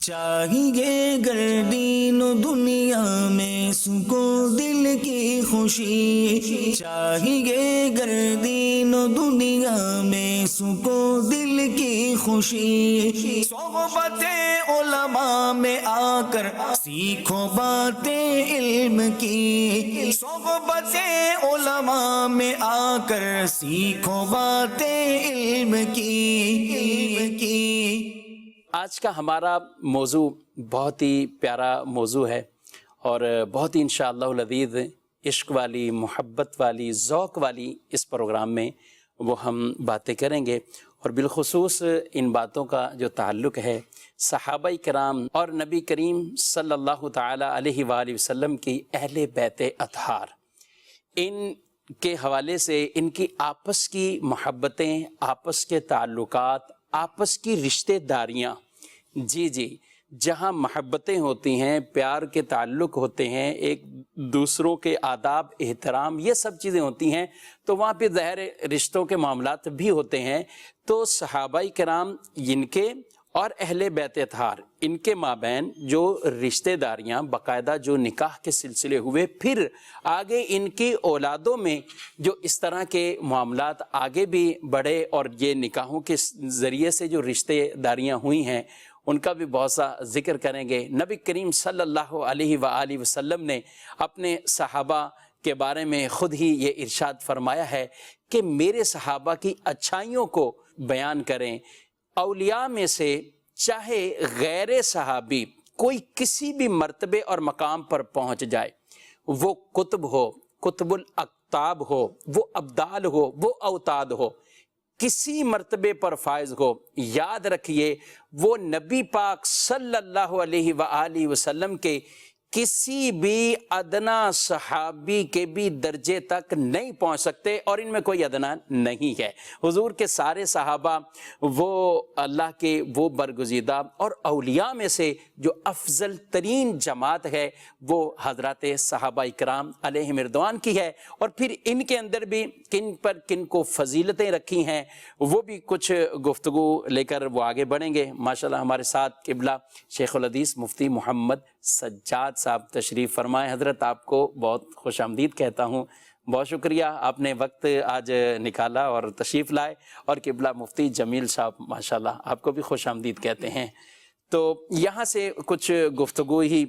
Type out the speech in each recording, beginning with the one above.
چاہیے گردین و دنیا میں سکو دل کی خوشی، چاہیے گردین و دنیا میں سکو دل کی خوشی، صحبت علماء میں آ کر سیکھو باتیں علم کی، صحبت علماء میں آ کر سیکھو باتیں علم کی۔ آج کا ہمارا موضوع بہت ہی پیارا موضوع ہے اور بہت ہی انشاءاللہ العزیز عشق والی، محبت والی، ذوق والی اس پروگرام میں وہ ہم باتیں کریں گے، اور بالخصوص ان باتوں کا جو تعلق ہے صحابہ کرام اور نبی کریم صلی اللہ تعالی علیہ وآلہ وسلم کی اہل بیت اطہار، ان کے حوالے سے ان کی آپس کی محبتیں، آپس کے تعلقات، آپس کی رشتہ داریاں، جی جہاں محبتیں ہوتی ہیں، پیار کے تعلق ہوتے ہیں، ایک دوسروں کے آداب احترام یہ سب چیزیں ہوتی ہیں، تو وہاں پہ ظاہر رشتوں کے معاملات بھی ہوتے ہیں۔ تو صحابہ کرام ان کے اور اہل بیت اطہار ان کے مابین جو رشتہ داریاں باقاعدہ جو نکاح کے سلسلے ہوئے، پھر آگے ان کی اولادوں میں جو اس طرح کے معاملات آگے بھی بڑھے، اور یہ نکاحوں کے ذریعے سے جو رشتہ داریاں ہوئی ہیں ان کا بھی بہت سا ذکر کریں گے۔ نبی کریم صلی اللہ علیہ وآلہ وسلم نے اپنے صحابہ کے بارے میں خود ہی یہ ارشاد فرمایا ہے کہ میرے صحابہ کی اچھائیوں کو بیان کریں۔ اولیاء میں سے چاہے غیر صحابی کوئی کسی بھی مرتبے اور مقام پر پہنچ جائے، وہ قطب ہو، قطب الاقطاب ہو، وہ ابدال ہو، وہ اوتاد ہو، کسی مرتبے پر فائز ہو، یاد رکھیے وہ نبی پاک صلی اللہ علیہ وآلہ وسلم کے کسی بھی ادنا صحابی کے بھی درجے تک نہیں پہنچ سکتے، اور ان میں کوئی ادنا نہیں ہے۔ حضور کے سارے صحابہ وہ اللہ کے وہ برگزیدہ اور اولیاء میں سے جو افضل ترین جماعت ہے وہ حضرات صحابہ اکرام علیہم رضوان کی ہے، اور پھر ان کے اندر بھی کن پر کن کو فضیلتیں رکھی ہیں وہ بھی کچھ گفتگو لے کر وہ آگے بڑھیں گے۔ ماشاءاللہ ہمارے ساتھ قبلہ شیخ الحدیث مفتی محمد سجاد صاحب تشریف فرمائے۔ حضرت آپ کو بہت خوش آمدید کہتا ہوں، بہت شکریہ آپ نے وقت آج نکالا اور تشریف لائے، اور قبلہ مفتی جمیل صاحب ماشاءاللہ آپ کو بھی خوش آمدید کہتے ہیں۔ تو یہاں سے کچھ گفتگو ہی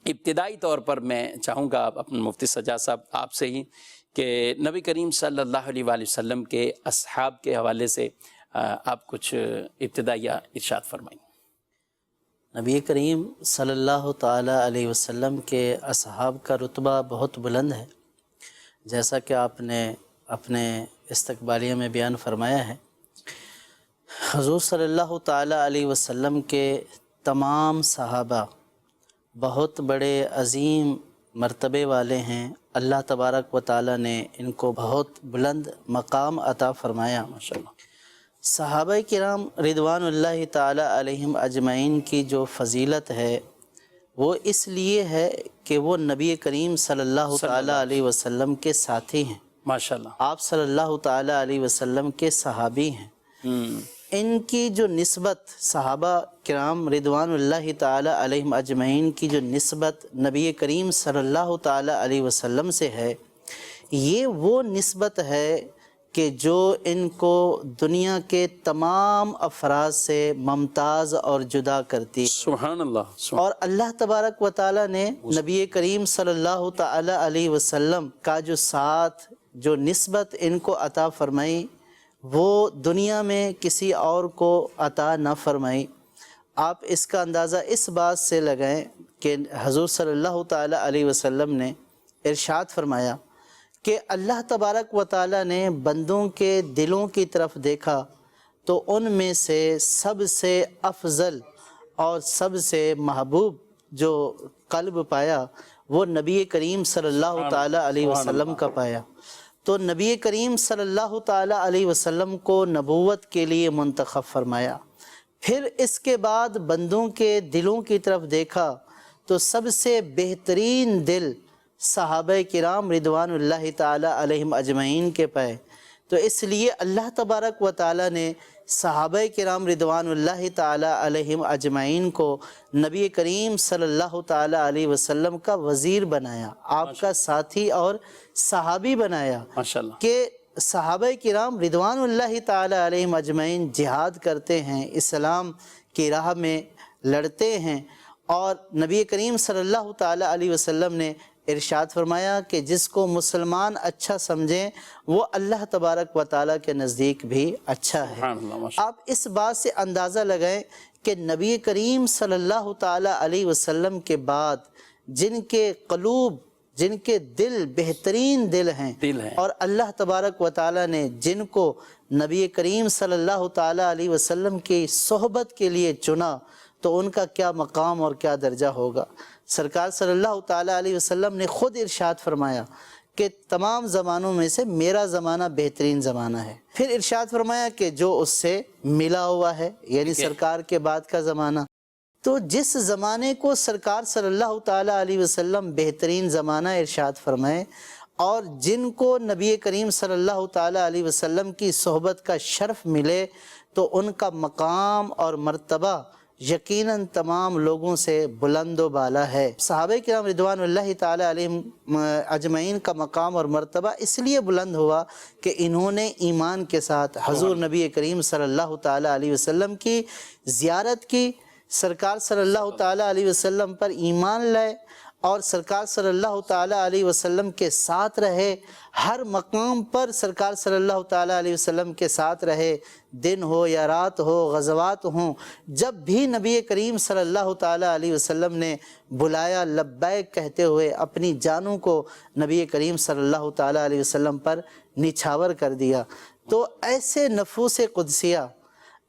ابتدائی طور پر میں چاہوں گا اپنے مفتی سجاد صاحب آپ سے ہی کہ نبی کریم صلی اللہ علیہ وآلہ وسلم کے اصحاب کے حوالے سے آپ کچھ ابتدائیہ ارشاد فرمائیں۔ نبی کریم صلی اللہ تعالیٰ علیہ وسلم کے اصحاب کا رتبہ بہت بلند ہے، جیسا کہ آپ نے اپنے استقبالیہ میں بیان فرمایا ہے۔ حضور صلی اللہ تعالیٰ علیہ وسلم کے تمام صحابہ بہت بڑے عظیم مرتبے والے ہیں، اللہ تبارک و تعالیٰ نے ان کو بہت بلند مقام عطا فرمایا۔ ماشاءاللہ صحابہ کرام رضوان اللہ تعالیٰ علیہم اجمعین کی جو فضیلت ہے وہ اس لیے ہے کہ وہ نبی کریم صلی اللہ تعالیٰ علیہ وسلم کے ساتھی ہیں، ماشاءاللہ آپ صلی اللہ تعالیٰ علیہ وسلم کے صحابی ہیں۔ ان کی جو نسبت صحابہ کرام رضوان اللہ تعالیٰ علیہم اجمعین کی جو نسبت نبی کریم صلی اللہ تعالیٰ علیہ وسلم سے ہے، یہ وہ نسبت ہے کہ جو ان کو دنیا کے تمام افراد سے ممتاز اور جدا کرتی ہے۔ سبحان اللہ۔ اور اللہ تبارک و تعالیٰ نے نبی کریم صلی اللہ تعالیٰ علیہ وسلم کا جو ساتھ جو نسبت ان کو عطا فرمائی وہ دنیا میں کسی اور کو عطا نہ فرمائی۔ آپ اس کا اندازہ اس بات سے لگائیں کہ حضور صلی اللہ تعالیٰ علیہ وسلم نے ارشاد فرمایا کہ اللہ تبارک و تعالیٰ نے بندوں کے دلوں کی طرف دیکھا تو ان میں سے سب سے افضل اور سب سے محبوب جو قلب پایا وہ نبی کریم صلی اللہ تعالیٰ علیہ وسلم کا پایا۔ تو نبی کریم صلی اللہ تعالیٰ علیہ وسلم کو نبوت کے لیے منتخب فرمایا۔ پھر اس کے بعد بندوں کے دلوں کی طرف دیکھا تو سب سے بہترین دل صحابہ کرام رضوان اللہ تعالیٰ علیہم اجمعین کے پائے۔ تو اس لیے اللہ تبارک و تعالیٰ نے صحابہ کرام رضوان اللہ تعالی علیہم اجمعین کو نبی کریم صلی اللہ تعالی علیہ وسلم کا وزیر بنایا، آپ کا ساتھی اور صحابی بنایا ماشاءاللہ، کہ صحابہ کرام رضوان اللہ تعالی علیہم اجمعین جہاد کرتے ہیں، اسلام کی راہ میں لڑتے ہیں، اور نبی کریم صلی اللہ تعالی علیہ وسلم نے ارشاد فرمایا کہ جس کو مسلمان اچھا سمجھیں وہ اللہ تبارک و تعالیٰ کے نزدیک بھی اچھا ہے۔ سبحان اللہ، ماشاءاللہ، آپ اس بات سے اندازہ لگائیں کہ نبی کریم صلی اللہ تعالی علیہ وسلم کے بعد جن کے قلوب، جن کے دل بہترین دل ہیں، اور اللہ تبارک و تعالیٰ نے جن کو نبی کریم صلی اللہ تعالی علیہ وسلم کی صحبت کے لیے چنا تو ان کا کیا مقام اور کیا درجہ ہوگا۔ سرکار صلی اللہ تعالی علیہ وسلم نے خود ارشاد فرمایا کہ تمام زمانوں میں سے میرا زمانہ بہترین زمانہ ہے۔ پھر ارشاد فرمایا کہ جو اس سے ملا ہوا ہے، یعنی سرکار کے بعد کا زمانہ، تو جس زمانے کو سرکار صلی اللہ تعالی علیہ وسلم بہترین زمانہ ارشاد فرمائے، اور جن کو نبی کریم صلی اللہ تعالی علیہ وسلم کی صحبت کا شرف ملے تو ان کا مقام اور مرتبہ یقیناً تمام لوگوں سے بلند و بالا ہے۔ صحابہ کرام رضوان اللہ تعالی علیہم اجمعین کا مقام اور مرتبہ اس لیے بلند ہوا کہ انہوں نے ایمان کے ساتھ حضور نبی کریم صلی اللہ تعالی علیہ وسلم کی زیارت کی، سرکار صلی اللہ تعالی علیہ وسلم پر ایمان لائے، اور سرکار صلی اللہ تعالی علیہ وسلم کے ساتھ رہے، ہر مقام پر سرکار صلی اللہ تعالی علیہ وسلم کے ساتھ رہے، دن ہو یا رات ہو، غزوات ہوں، جب بھی نبی کریم صلی اللہ تعالی علیہ وسلم نے بلایا لبیک کہتے ہوئے اپنی جانوں کو نبی کریم صلی اللہ تعالی علیہ وسلم پر نچھاور کر دیا۔ تو ایسے نفوس قدسیہ،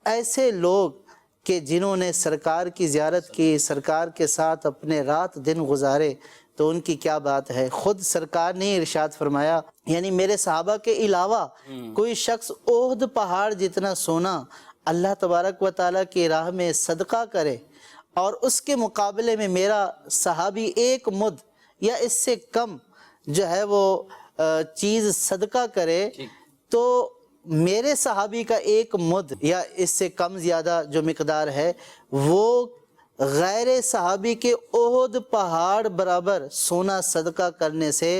ایسے لوگ کہ جنہوں نے سرکار کی زیارت کی، سرکار کے ساتھ اپنے رات دن گزارے، تو ان کی کیا بات ہے۔ خود سرکار نے ارشاد فرمایا، یعنی میرے صحابہ کے علاوہ کوئی شخص احد پہاڑ جتنا سونا اللہ تبارک و تعالیٰ کی راہ میں صدقہ کرے، اور اس کے مقابلے میں میرا صحابی ایک مد یا اس سے کم جو ہے وہ چیز صدقہ کرے، تو میرے صحابی کا ایک مد یا اس سے کم زیادہ جو مقدار ہے وہ غیر صحابی کے احد پہاڑ برابر سونا صدقہ کرنے سے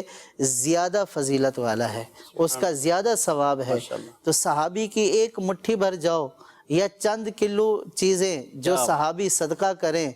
زیادہ فضیلت والا ہے، اس کا زیادہ ثواب ہے۔ تو صحابی کی ایک مٹھی بھر جاؤ یا چند کلو چیزیں جو صحابی صدقہ کریں،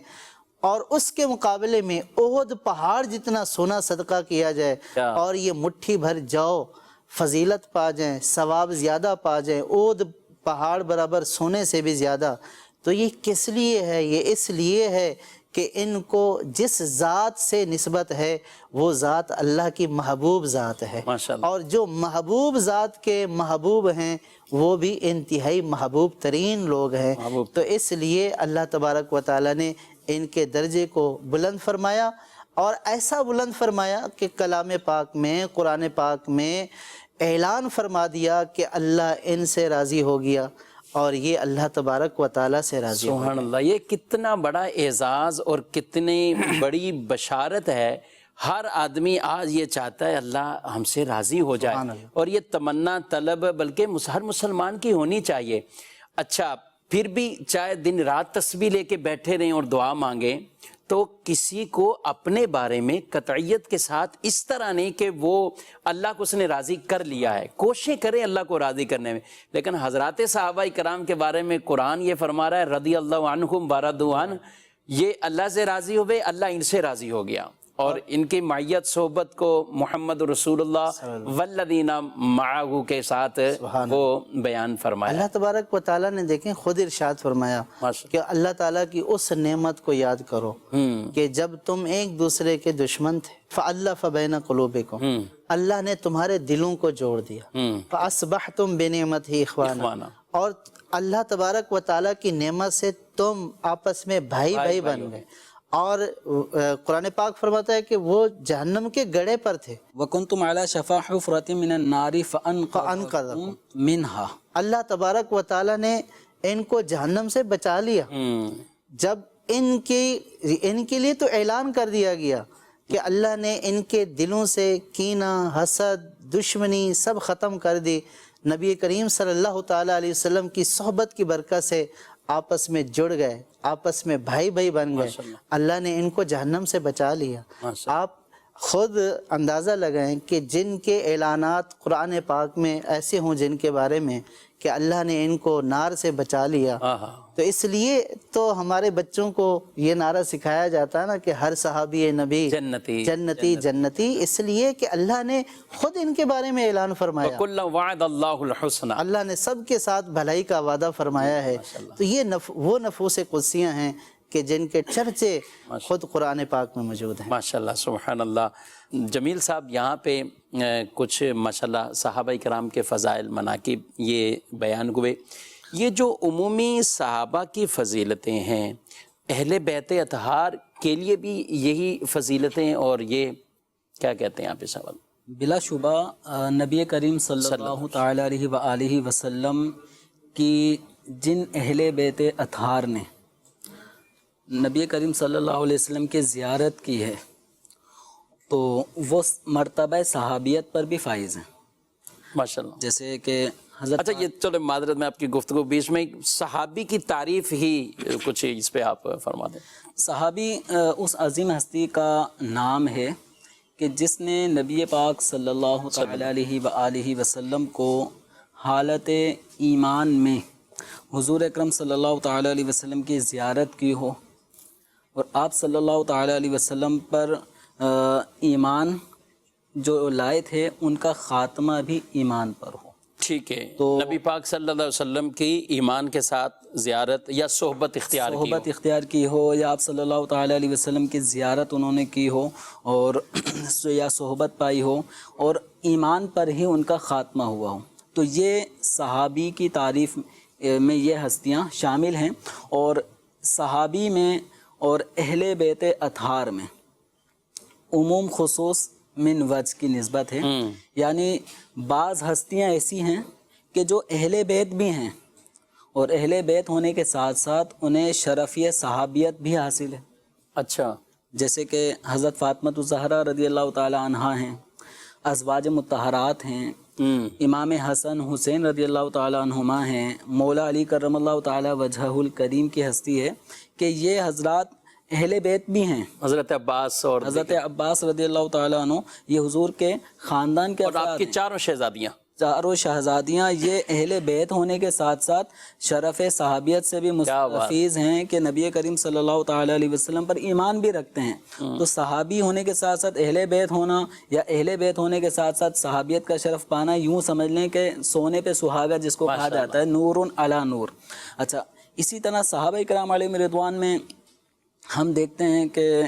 اور اس کے مقابلے میں احد پہاڑ جتنا سونا صدقہ کیا جائے، اور یہ مٹھی بھر جاؤ فضیلت پا جائیں، ثواب زیادہ پا جائیں، احد پہاڑ برابر سونے سے بھی زیادہ، تو یہ کس لیے ہے؟ یہ اس لیے ہے کہ ان کو جس ذات سے نسبت ہے وہ ذات اللہ کی محبوب ذات ہے، اور جو محبوب ذات کے محبوب ہیں وہ بھی انتہائی محبوب ترین لوگ ہیں۔ تو اس لیے اللہ تبارک و تعالیٰ نے ان کے درجے کو بلند فرمایا، اور ایسا بلند فرمایا کہ کلام پاک میں، قرآن پاک میں اعلان فرما دیا کہ اللہ ان سے راضی ہو گیا اور یہ اللہ تبارک و تعالیٰ سے راضی ہو گیا۔ سبحان اللہ، یہ کتنا بڑا اعزاز اور کتنی بڑی بشارت ہے۔ ہر آدمی آج یہ چاہتا ہے اللہ ہم سے راضی ہو جائے، اور یہ تمنا طلب بلکہ ہر مسلمان کی ہونی چاہیے۔ اچھا، پھر بھی چاہے دن رات تسبیح لے کے بیٹھے رہیں اور دعا مانگیں، تو کسی کو اپنے بارے میں قطعیت کے ساتھ اس طرح نہیں کہ وہ اللہ کو اس نے راضی کر لیا ہے، کوشش کریں اللہ کو راضی کرنے میں۔ لیکن حضرات صحابہ کرام کے بارے میں قرآن یہ فرما رہا ہے رضی اللہ عنہم ورضوا عنہ، یہ اللہ سے راضی ہوئے، اللہ ان سے راضی ہو گیا، اور ان کی معیت صحبت کو محمد رسول اللہ والذین معہ کے ساتھ وہ بیان فرمایا۔ اللہ تبارک و تعالیٰ نے دیکھیں خود ارشاد فرمایا کہ اللہ تعالیٰ کی اس نعمت کو یاد کرو کہ جب تم ایک دوسرے کے دشمن تھے، فَأَلَّفَ بَيْنَ قُلُوبِكُمْ، اللہ نے تمہارے دلوں کو جوڑ دیا، فَأَصْبَحْتُمْ بِنِعْمَتِهِ إِخْوَانًا، اور اللہ تبارک و تعالیٰ کی نعمت سے تم آپس میں بھائی بھائی بن گئے۔ اور قرآن پاک فرماتا ہے کہ وہ جہنم کے گڑھے پر تھے، وَكُنْتُمْ عَلَى شَفَا حُفْرَةٍ مِّنَ النَّارِ فَأَنْقَذَكُمْ مِنْهَا، اللہ تبارک و تعالیٰ نے ان کو جہنم سے بچا لیا۔ جب ان کے لیے تو اعلان کر دیا گیا کہ اللہ نے ان کے دلوں سے کینہ، حسد، دشمنی سب ختم کر دی، نبی کریم صلی اللہ تعالیٰ علیہ وسلم کی صحبت کی برکت سے آپس میں جڑ گئے، آپس میں بھائی بھائی بن گئے، اللہ نے ان کو جہنم سے بچا لیا۔ آپ خود اندازہ لگائیں کہ جن کے اعلانات قرآن پاک میں ایسے ہوں جن کے بارے میں کہ اللہ نے ان کو نار سے بچا لیا، تو اس لیے تو ہمارے بچوں کو یہ نعرہ سکھایا جاتا ہے نا کہ ہر صحابی نبی جنتی جنتی جنتی، اس لیے کہ اللہ نے خود ان کے بارے میں اعلان فرمایا، کل وعد اللہ الحسنى، اللہ نے سب کے ساتھ بھلائی کا وعدہ فرمایا ہے۔ تو یہ وہ نفوس قدسیاں ہیں کہ جن کے چرچے خود قرآن پاک میں موجود ہیں۔ ماشاءاللہ، سبحان اللہ۔ جمیل صاحب، یہاں پہ کچھ ماشاءاللہ صحابہ کرام کے فضائل مناقب یہ بیان ہوئے۔ یہ جو عمومی صحابہ کی فضیلتیں ہیں، اہل بیت اطہار کے لیے بھی یہی فضیلتیں، اور یہ کیا کہتے ہیں آپ اس سوال؟ بلا شبہ نبی کریم صلی اللہ تعالیٰ علیہ وآلہ وسلم کی جن اہل بیت اطہار نے نبی کریم صلی اللہ علیہ وسلم کی زیارت کی ہے تو وہ مرتبہ صحابیت پر بھی فائز ہیں ماشاءاللہ۔ جیسے کہ حضرت اچھا، یہ چلو معذرت میں آپ کی گفتگو بیچ میں، صحابی کی تعریف ہی کچھ اس پہ آپ فرما دیں۔ صحابی اس عظیم ہستی کا نام ہے کہ جس نے نبی پاک صلی اللہ تعالیٰ علیہ وآلہ وسلم کو حالت ایمان میں حضور اکرم صلی اللہ تعالیٰ علیہ وسلم کی زیارت کی ہو، اور آپ صلی اللہ تعالیٰ علیہ وسلم پر ایمان جو لائے تھے ان کا خاتمہ بھی ایمان پر ہو۔ ٹھیک ہے، تو نبی پاک صلی اللہ علیہ وسلم کی ایمان کے ساتھ زیارت یا صحبت اختیار کی ہو، یا آپ صلی اللہ تعالیٰ علیہ وسلم کی زیارت انہوں نے کی ہو اور یا صحبت پائی ہو، اور ایمان پر ہی ان کا خاتمہ ہوا ہو، تو یہ صحابی کی تعریف میں یہ ہستیاں شامل ہیں۔ اور صحابی میں اور اہل بیت اطہار میں عموم خصوص من وجہ کی نسبت ہے، یعنی بعض ہستیاں ایسی ہیں کہ جو اہل بیت بھی ہیں، اور اہل بیت ہونے کے ساتھ ساتھ انہیں شرفیہ صحابیت بھی حاصل ہے۔ اچھا، جیسے کہ حضرت فاطمۃ الزہرا رضی اللہ تعالی عنہا ہیں، ازواج مطہرات ہیں، امام حسن حسین رضی اللہ تعالی عنہما ہیں، مولا علی کرم اللہ تعالی وجہہ الکریم کی ہستی ہے کہ یہ حضرات اہل بیت بھی ہیں۔ حضرت عباس اور حضرت عباس رضی اللہ تعالیٰ عنہ یہ حضور کے خاندان کے اور آپ کی چاروں شہزادیاں، چاروں شہزادیاں یہ اہل بیت ہونے کے ساتھ ساتھ شرف صحابیت سے بھی مستفیض ہیں کہ نبی کریم صلی اللہ تعالیٰ علیہ وسلم پر ایمان بھی رکھتے ہیں۔ تو صحابی ہونے کے ساتھ ساتھ اہل بیت ہونا، یا اہل بیت ہونے کے ساتھ ساتھ صحابیت کا شرف پانا، یوں سمجھ لیں کہ سونے پہ سہاگا جس کو کہا جاتا ہے، نور علی نور۔ اچھا، اسی طرح صحابہ کرام علیہم رضوان میں ہم دیکھتے ہیں کہ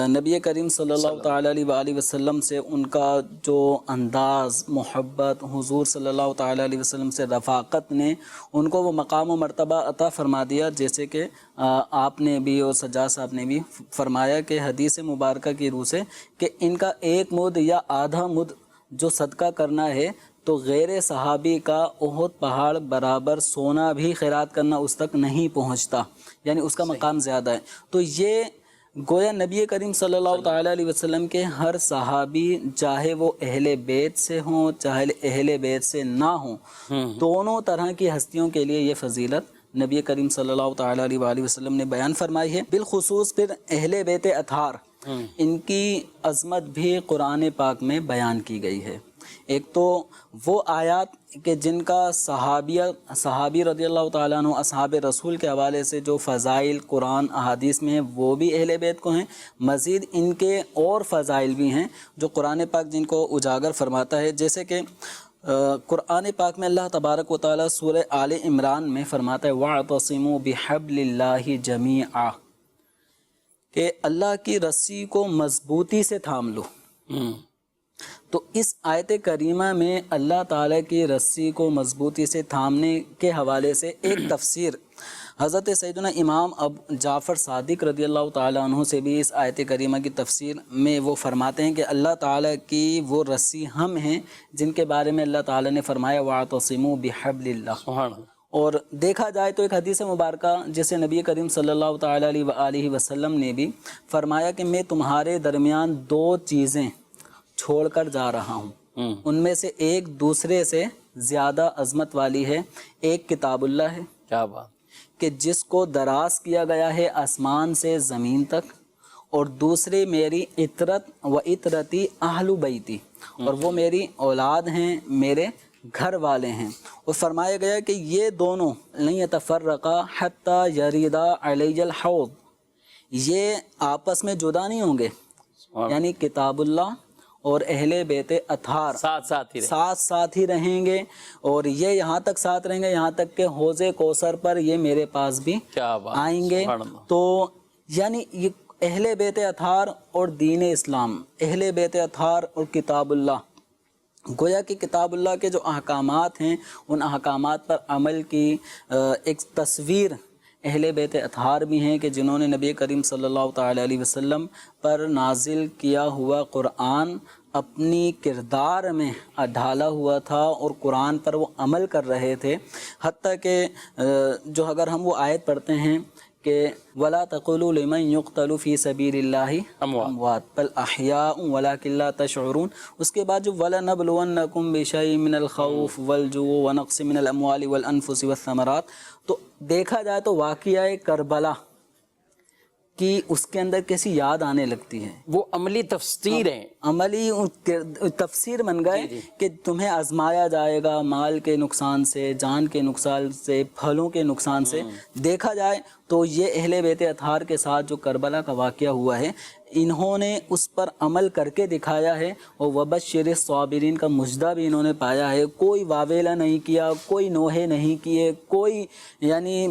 نبی کریم صلی اللہ تعالیٰ علیہ وآلہ وسلم سے ان کا جو انداز، محبت، حضور صلی اللہ تعالیٰ علیہ وسلم سے رفاقت نے ان کو وہ مقام و مرتبہ عطا فرما دیا، جیسے کہ آپ نے بھی اور سجاد صاحب نے بھی فرمایا کہ حدیث مبارکہ کی روح سے کہ ان کا ایک مد یا آدھا مد جو صدقہ کرنا ہے تو غیر صحابی کا احد پہاڑ برابر سونا بھی خیرات کرنا اس تک نہیں پہنچتا، یعنی اس کا مقام زیادہ ہے۔ تو یہ گویا نبی کریم صلی اللہ تعالیٰ علیہ وسلم کے ہر صحابی، چاہے وہ اہل بیت سے ہوں چاہے اہل بیت سے نہ ہوں، دونوں طرح کی ہستیوں کے لیے یہ فضیلت نبی کریم صلی اللہ تعالیٰ علیہ وآلہ وسلم نے بیان فرمائی ہے۔ بالخصوص پھر اہل بیت اطہار، ان کی عظمت بھی قرآن پاک میں بیان کی گئی ہے۔ ایک تو وہ آیات کہ جن کا صحابی رضی اللہ تعالیٰ عنہ اصحاب رسول کے حوالے سے جو فضائل قرآن احادیث میں ہیں وہ بھی اہل بیت کو ہیں، مزید ان کے اور فضائل بھی ہیں جو قرآن پاک جن کو اجاگر فرماتا ہے، جیسے کہ قرآن پاک میں اللہ تبارک و تعالیٰ سورہ آل عمران میں فرماتا ہے وَاعْتَصِمُوا بِحَبْلِ اللَّهِ جَمِيعًا، کہ اللہ کی رسی کو مضبوطی سے تھام لو۔ تو اس آیت کریمہ میں اللہ تعالیٰ کی رسی کو مضبوطی سے تھامنے کے حوالے سے ایک تفسیر حضرت سیدنا امام جعفر صادق رضی اللہ تعالیٰ عنہ سے بھی اس آیت کریمہ کی تفسیر میں وہ فرماتے ہیں کہ اللہ تعالیٰ کی وہ رسی ہم ہیں جن کے بارے میں اللہ تعالیٰ نے فرمایا وَاعْتَصِمُوا بِحَبْلِ اللَّهِ۔ اور دیکھا جائے تو ایک حدیث مبارکہ جسے نبی کریم صلی اللہ تعالیٰ علیہ وآلہ وسلم نے بھی فرمایا کہ میں تمہارے درمیان دو چیزیں چھوڑ کر جا رہا ہوں، ان میں سے ایک دوسرے سے زیادہ عظمت والی ہے. ایک کتاب اللہ ہے کیا بات. کہ جس کو دراز کیا گیا ہے آسمان سے زمین تک، اور دوسری میری عطرت و عطرتی اہل بیتی، اور وہ میری اولاد ہیں، میرے گھر والے ہیں. اور فرمایا گیا کہ یہ دونوں لن یتفرقا حتی یریدا علی الحوض، یہ آپس میں جدا نہیں ہوں گے. یعنی کتاب اللہ اور اہل بیت اطہار ساتھ ہی رہیں گے، اور یہ یہاں تک ساتھ رہیں گے یہاں تک کہ حوض کوثر پر یہ میرے پاس بھی آئیں گے. تو یعنی یہ اہل بیت اطہار اور دین اسلام، اہل بیت اطہار اور کتاب اللہ، گویا کہ کتاب اللہ کے جو احکامات ہیں ان احکامات پر عمل کی ایک تصویر اہل بیت اطہار بھی ہیں کہ جنہوں نے نبی کریم صلی اللہ تعالی علیہ وسلم پر نازل کیا ہوا قرآن اپنی کردار میں ڈھالا ہوا تھا اور قرآن پر وہ عمل کر رہے تھے. حتیٰ کہ جو اگر ہم وہ آیت پڑھتے ہیں کہ وَلَا تَقُولُوا لِمَنْ يُقْتَلُ فِي سَبِيلِ اللَّهِ أَمْوَاتٌ بَلْ أَحْيَاءٌ وَلَكِنْ لَا تَشْعُرُونَ. اس کے بعد جو وَلَنَبْلُوَنَّكُمْ بِشَيْءٍ مِّنَ الْخَوْفِ وَالْجُوعِ وَنَقْصٍ مِّنَ الْأَمْوَالِ وَالْأَنفُسِ وَالثَّمَرَاتِ. تو دیکھا جائے تو واقعہ کربلا کی اس کے اندر کیسی یاد آنے لگتی ہے. وہ عملی تفسیر ہے، عملی تفسیر بن گئے کہ تمہیں آزمایا جائے گا مال کے نقصان سے، جان کے نقصان سے، پھلوں کے نقصان سے. دیکھا جائے تو یہ اہل بیت اطہار کے ساتھ جو کربلا کا واقعہ ہوا ہے انہوں نے اس پر عمل کر کے دکھایا ہے، اور وبشر الصابرین کا مجدہ بھی انہوں نے پایا ہے. کوئی واویلا نہیں کیا، کوئی نوحے نہیں کیے، کوئی یعنی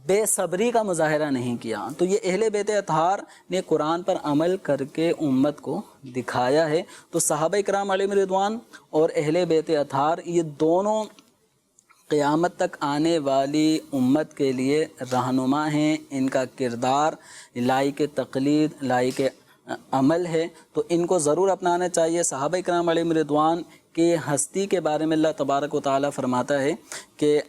بے صبری کا مظاہرہ نہیں کیا. تو یہ اہل بیت اطہار نے قرآن پر عمل کر کے امت کو دکھایا ہے. تو صحابہ اکرام علیہم رضوان اور اہل بیت اطہار یہ دونوں قیامت تک آنے والی امت کے لیے رہنما ہیں. ان کا کردار لائق تقلید، لائق عمل ہے، تو ان کو ضرور اپنانا چاہیے. صحابہ اکرام علیہم رضوان کی ہستی کے بارے میں اللہ تبارک و تعالیٰ فرماتا ہے کہ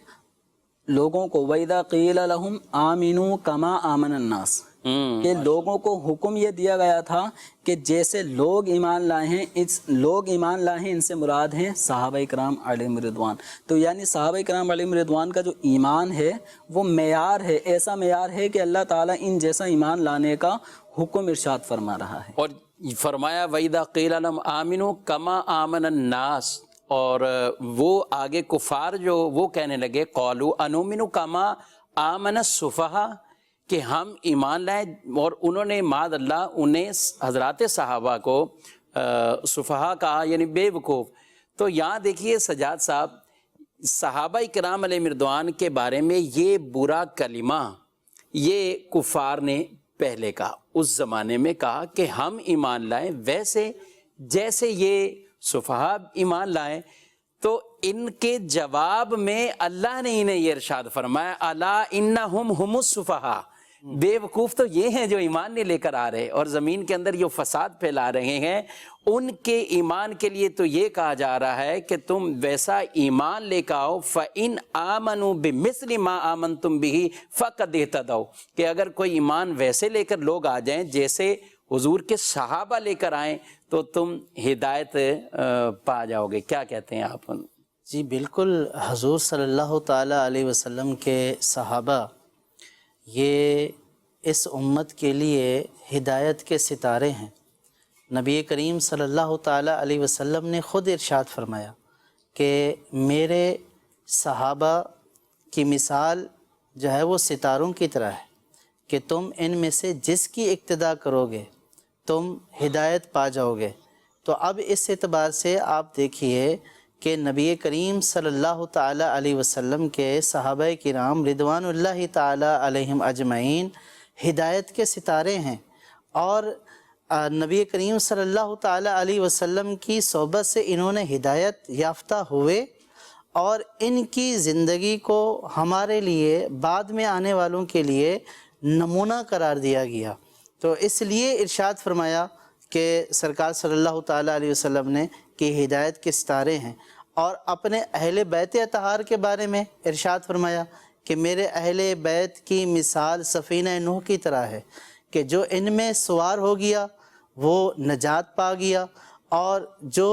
لوگوں کو وَإِذَا قِيلَ لَهُمْ آمِنُوا كَمَا آمَنَ النَّاسِ، کہ لوگوں کو حکم یہ دیا گیا تھا کہ جیسے لوگ ایمان لائے ہیں، لوگ ایمان لائے ہیں ان سے مراد ہیں صحابہ اکرام علیہم رضوان. تو یعنی صحابہ اکرام علیہم رضوان کا جو ایمان ہے وہ معیار ہے، ایسا معیار ہے کہ اللہ تعالیٰ ان جیسا ایمان لانے کا حکم ارشاد فرما رہا ہے. اور فرمایا وَإِذَا قِيلَ لَهُمْ آمِنُوا كَمَا آمَنَ النَّاسِ، اور وہ آگے کفار جو وہ کہنے لگے قَالُوا أَنُؤْمِنُ كَمَا آمَنَ السُّفَهَاءُ، کہ ہم ایمان لائیں. اور انہوں نے معاذ اللہ انہیں حضرات صحابہ کو سفہا کہا، یعنی بے وقوف. تو یہاں دیکھیے سجاد صاحب، صحابہ کرام علیہ رضوان کے بارے میں یہ برا کلمہ یہ کفار نے پہلے کہا، اس زمانے میں کہا کہ ہم ایمان لائیں ویسے جیسے یہ سفہا ایمان لائیں. تو ان کے جواب میں اللہ نے انہیں یہ ارشاد فرمایا الا انہم ہم السفہاء، بے وقوف تو یہ ہیں جو ایمان نہیں لے کر آ رہے اور زمین کے اندر یہ فساد پھیلا رہے ہیں. ان کے ایمان کے لیے تو یہ کہا جا رہا ہے کہ تم ویسا ایمان لے کے آؤ. فَإِنْ آمَنُوا بِمِثْلِ مَا آمَنْتُمْ بِهِ فَقَدْ اهْتَدَوْا، کہ اگر کوئی ایمان ویسے لے کر لوگ آ جائیں جیسے حضور کے صحابہ لے کر آئیں تو تم ہدایت پا جاؤ گے. کیا کہتے ہیں آپ؟ جی بالکل، حضور صلی اللہ تعالیٰ علیہ وسلم کے صحابہ یہ اس امت کے لیے ہدایت کے ستارے ہیں. نبی کریم صلی اللہ تعالیٰ علیہ وسلم نے خود ارشاد فرمایا کہ میرے صحابہ کی مثال جو ہے وہ ستاروں کی طرح ہے کہ تم ان میں سے جس کی اقتداء کرو گے تم ہدایت پا جاؤ گے. تو اب اس اعتبار سے آپ دیکھیے کہ نبی کریم صلی اللہ تعالیٰ علیہ وسلم کے صحابہ کرام رضوان اللہ تعالیٰ علیہم اجمعین ہدایت کے ستارے ہیں، اور نبی کریم صلی اللہ تعالیٰ علیہ وسلم کی صحبت سے انہوں نے ہدایت یافتہ ہوئے، اور ان کی زندگی کو ہمارے لیے بعد میں آنے والوں کے لیے نمونہ قرار دیا گیا. تو اس لیے ارشاد فرمایا کہ سرکار صلی اللہ تعالیٰ علیہ وسلم نے کہ ہدایت کے ستارے ہیں. اور اپنے اہل بیت اطہار کے بارے میں ارشاد فرمایا کہ میرے اہل بیت کی مثال سفینہ نوح کی طرح ہے کہ جو ان میں سوار ہو گیا وہ نجات پا گیا، اور جو